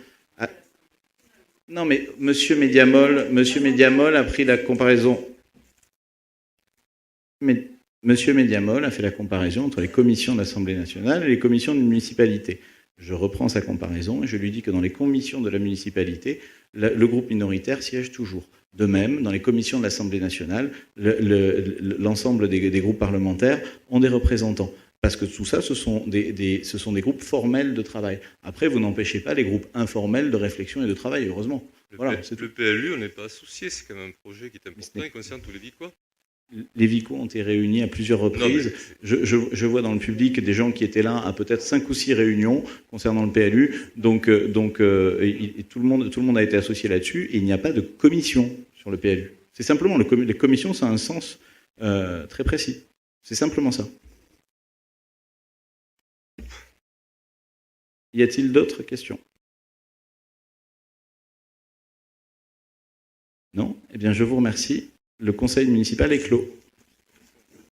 Non, mais Monsieur Mediamol a pris la comparaison. Mais Monsieur Mediamol a fait la comparaison entre les commissions de l'Assemblée nationale et les commissions de municipalité. Je reprends sa comparaison et je lui dis que dans les commissions de la municipalité, le groupe minoritaire siège toujours. De même, dans les commissions de l'Assemblée nationale, l'ensemble des groupes parlementaires ont des représentants. Parce que tout ça, ce sont des groupes formels de travail. Après, vous n'empêchez pas les groupes informels de réflexion et de travail, heureusement.
Le PLU, on n'est pas associé, c'est quand même un projet qui est important et concerne tous les Vicois.
Les Vicois ont été réunis à plusieurs reprises. Je vois dans le public des gens qui étaient là à peut-être 5 ou 6 réunions concernant le PLU. Donc tout le monde a été associé là-dessus. Et il n'y a pas de commission sur le PLU. C'est simplement, les commissions, ça a un sens très précis. C'est simplement ça. Y a-t-il d'autres questions ? Non ? Eh bien, je vous remercie. Le conseil municipal est clos.